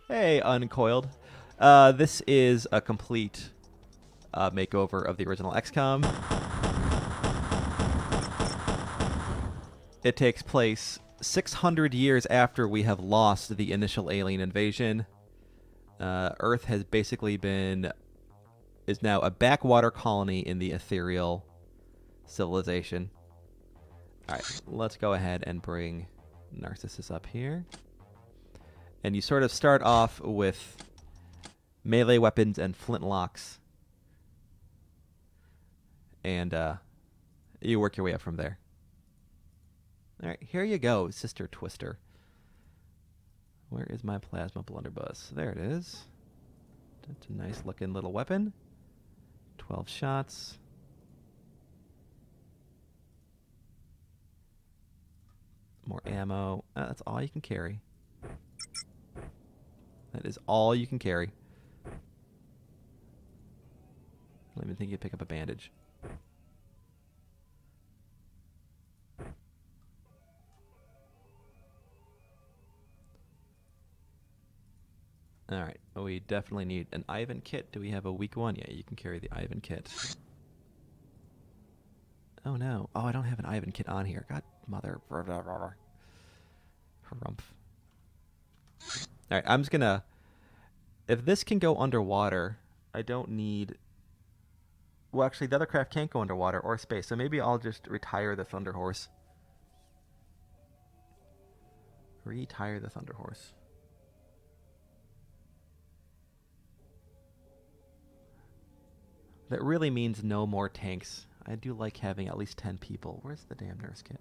Hey, Uncoiled. This is a complete makeover of the original XCOM. It takes place 600 years after we have lost the initial alien invasion. Earth has basically is now a backwater colony in the ethereal civilization. Alright, let's go ahead and bring Narcissus up here. And you sort of start off with melee weapons and flintlocks. And you work your way up from there. Alright, here you go, Sister Twister. Where is my plasma blunderbuss? There it is. That's a nice looking little weapon. 12 shots. More ammo. That's all you can carry. That is all you can carry. I don't even think you pick up a bandage. Alright, we definitely need an Ivan kit. Do we have a weak one? Yeah, you can carry the Ivan kit. Oh no. Oh, I don't have an Ivan kit on here. God, mother. Harumph. Alright, I'm just gonna... If this can go underwater, I don't need... Well, actually, the other craft can't go underwater or space, so maybe I'll just retire the Thunder Horse. Retire the Thunder Horse. That really means no more tanks. I do like having at least 10 people. Where's the damn nurse kit?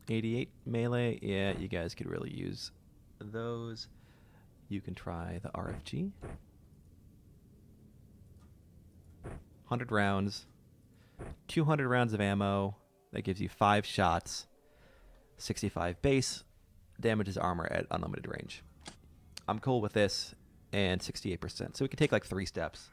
.88 melee. Yeah, you guys could really use those. You can try the RFG. 100 rounds. 200 rounds of ammo. That gives you 5 shots. 65 base. Damages armor at unlimited range. I'm cool with this. And 68%. So we can take like 3 steps.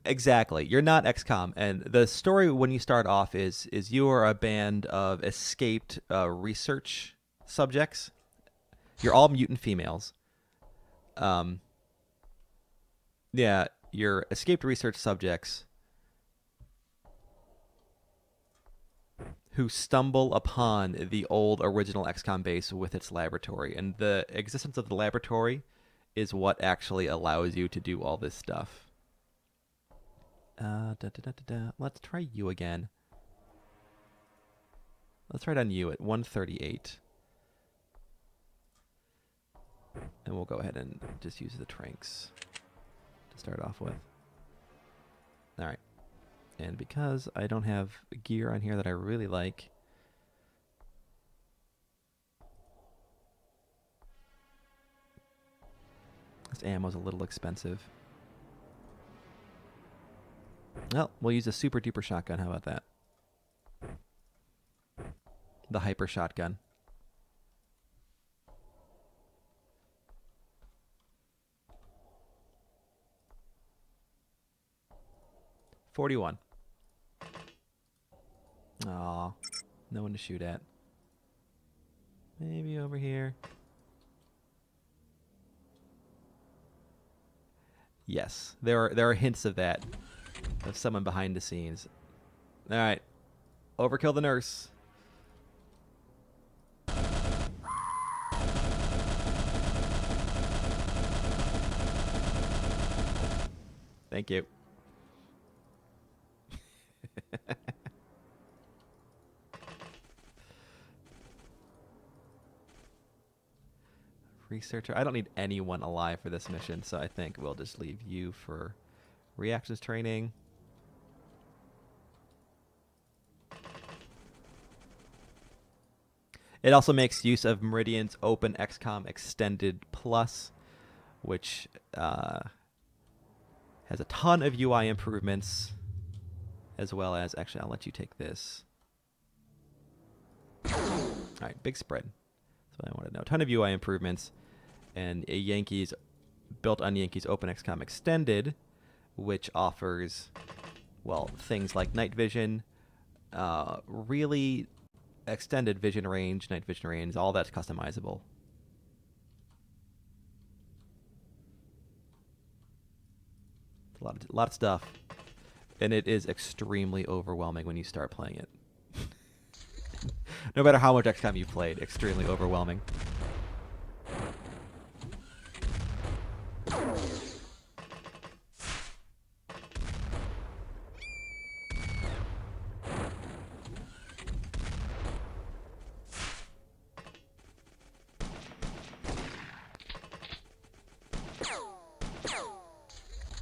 Exactly. You're not XCOM, and the story when you start off is you are a band of escaped research subjects. You're all mutant females. Yeah, you're escaped research subjects who stumble upon the old original XCOM base with its laboratory, and the existence of the laboratory is what actually allows you to do all this stuff. Let's try you again. Let's try it on you at 138. And we'll go ahead and just use the tranks to start off with. Alright. And because I don't have gear on here that I really like, this ammo's a little expensive. Well, we'll use a super duper shotgun. How about that? The hyper shotgun. .41. Aw, no one to shoot at. Maybe over here. Yes, there are hints of that. Of someone behind the scenes. Alright. Overkill the nurse. Thank you. Researcher. I don't need anyone alive for this mission, so I think we'll just leave you for reactions training. It also makes use of Meridian's Open XCOM Extended Plus, which has a ton of UI improvements, as well as... Actually, I'll let you take this. All right, big spread. That's what I want to know. A ton of UI improvements, and a Yankees built on Yankees Open XCOM Extended, which offers, well, things like night vision, really extended vision range, night vision range, all that's customizable. It's a lot of stuff, and it is extremely overwhelming when you start playing it. No matter how much XCOM you've played, extremely overwhelming.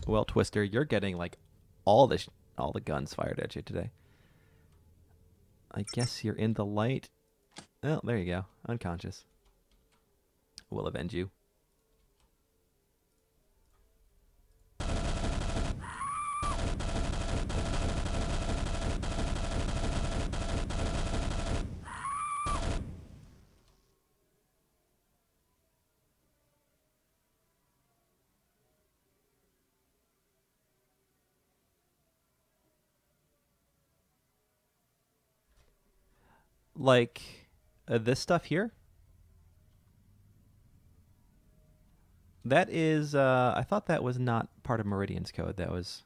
Well, Twister, you're getting like all the guns fired at you today. I guess you're in the light. Oh, there you go. Unconscious. We'll avenge you. Like this stuff here? That is, I thought that was not part of Meridian's code. That was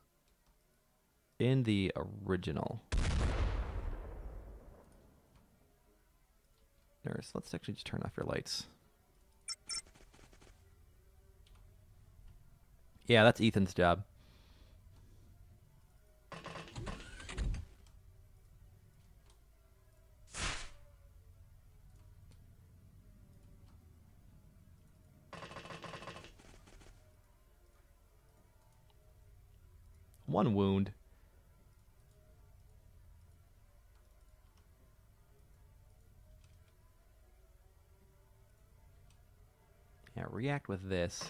in the original. Nurse, let's actually just turn off your lights. Yeah, that's Ethan's job. One wound. Yeah, react with this.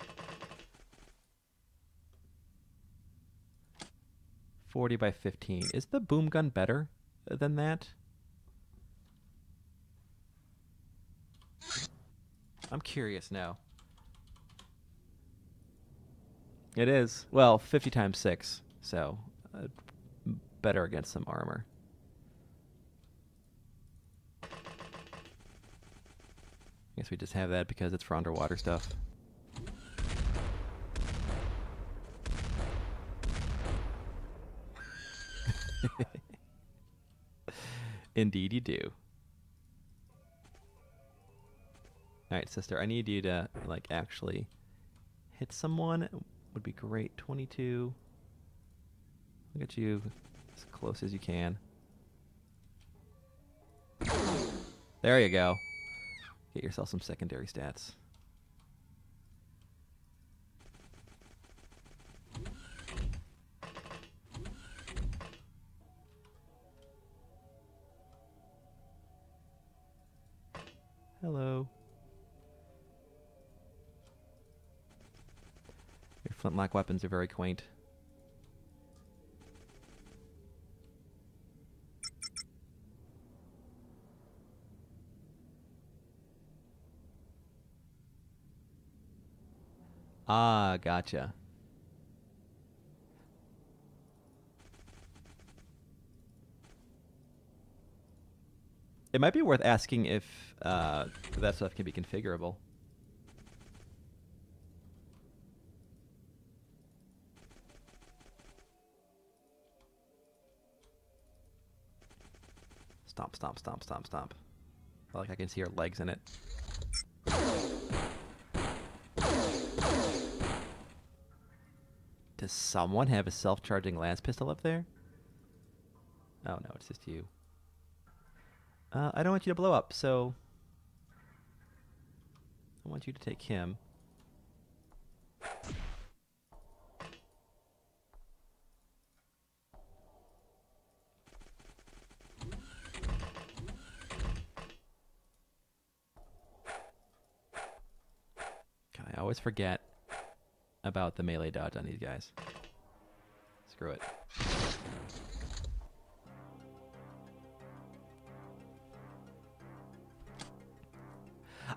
40 by 15. Is the boom gun better than that? I'm curious now. It is. Well, 50 times 6. So, better against some armor. I guess we just have that because it's for underwater stuff. Indeed you do. Alright, sister, I need you to, like, actually hit someone. Would be great. 22. I'll get you as close as you can. There you go. Get yourself some secondary stats. Hello. Your flintlock weapons are very quaint. Ah, gotcha. It might be worth asking if that stuff can be configurable. Stomp, stomp, stomp, stomp, stomp. I feel like I can see her legs in it. Does someone have a self-charging lance pistol up there? Oh no, it's just you. I don't want you to blow up, so I want you to take him. God, I always forget about the melee dodge on these guys. Screw it.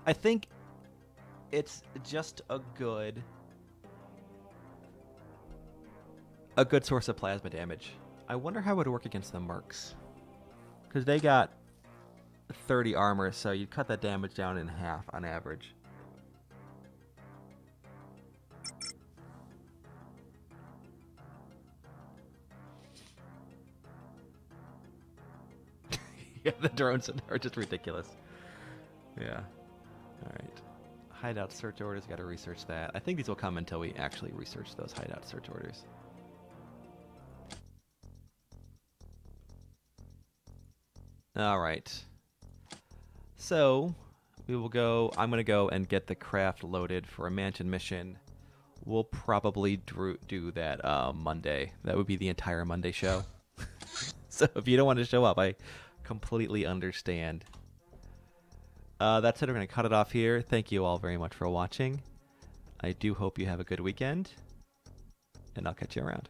I think it's just a good source of plasma damage. I wonder how it would work against the mercs. Because they got 30 armor, so you'd cut that damage down in half on average. Yeah, the drones are just ridiculous. Yeah. Alright. Hideout search orders, gotta research that. I think these will come until we actually research those hideout search orders. Alright. So, we will go... I'm gonna go and get the craft loaded for a mansion mission We'll probably do that Monday. That would be the entire Monday show. So if you don't want to show up, I completely understand. That's it. We're going to cut it off here. Thank you all very much for watching. I do hope you have a good weekend, and I'll catch you around.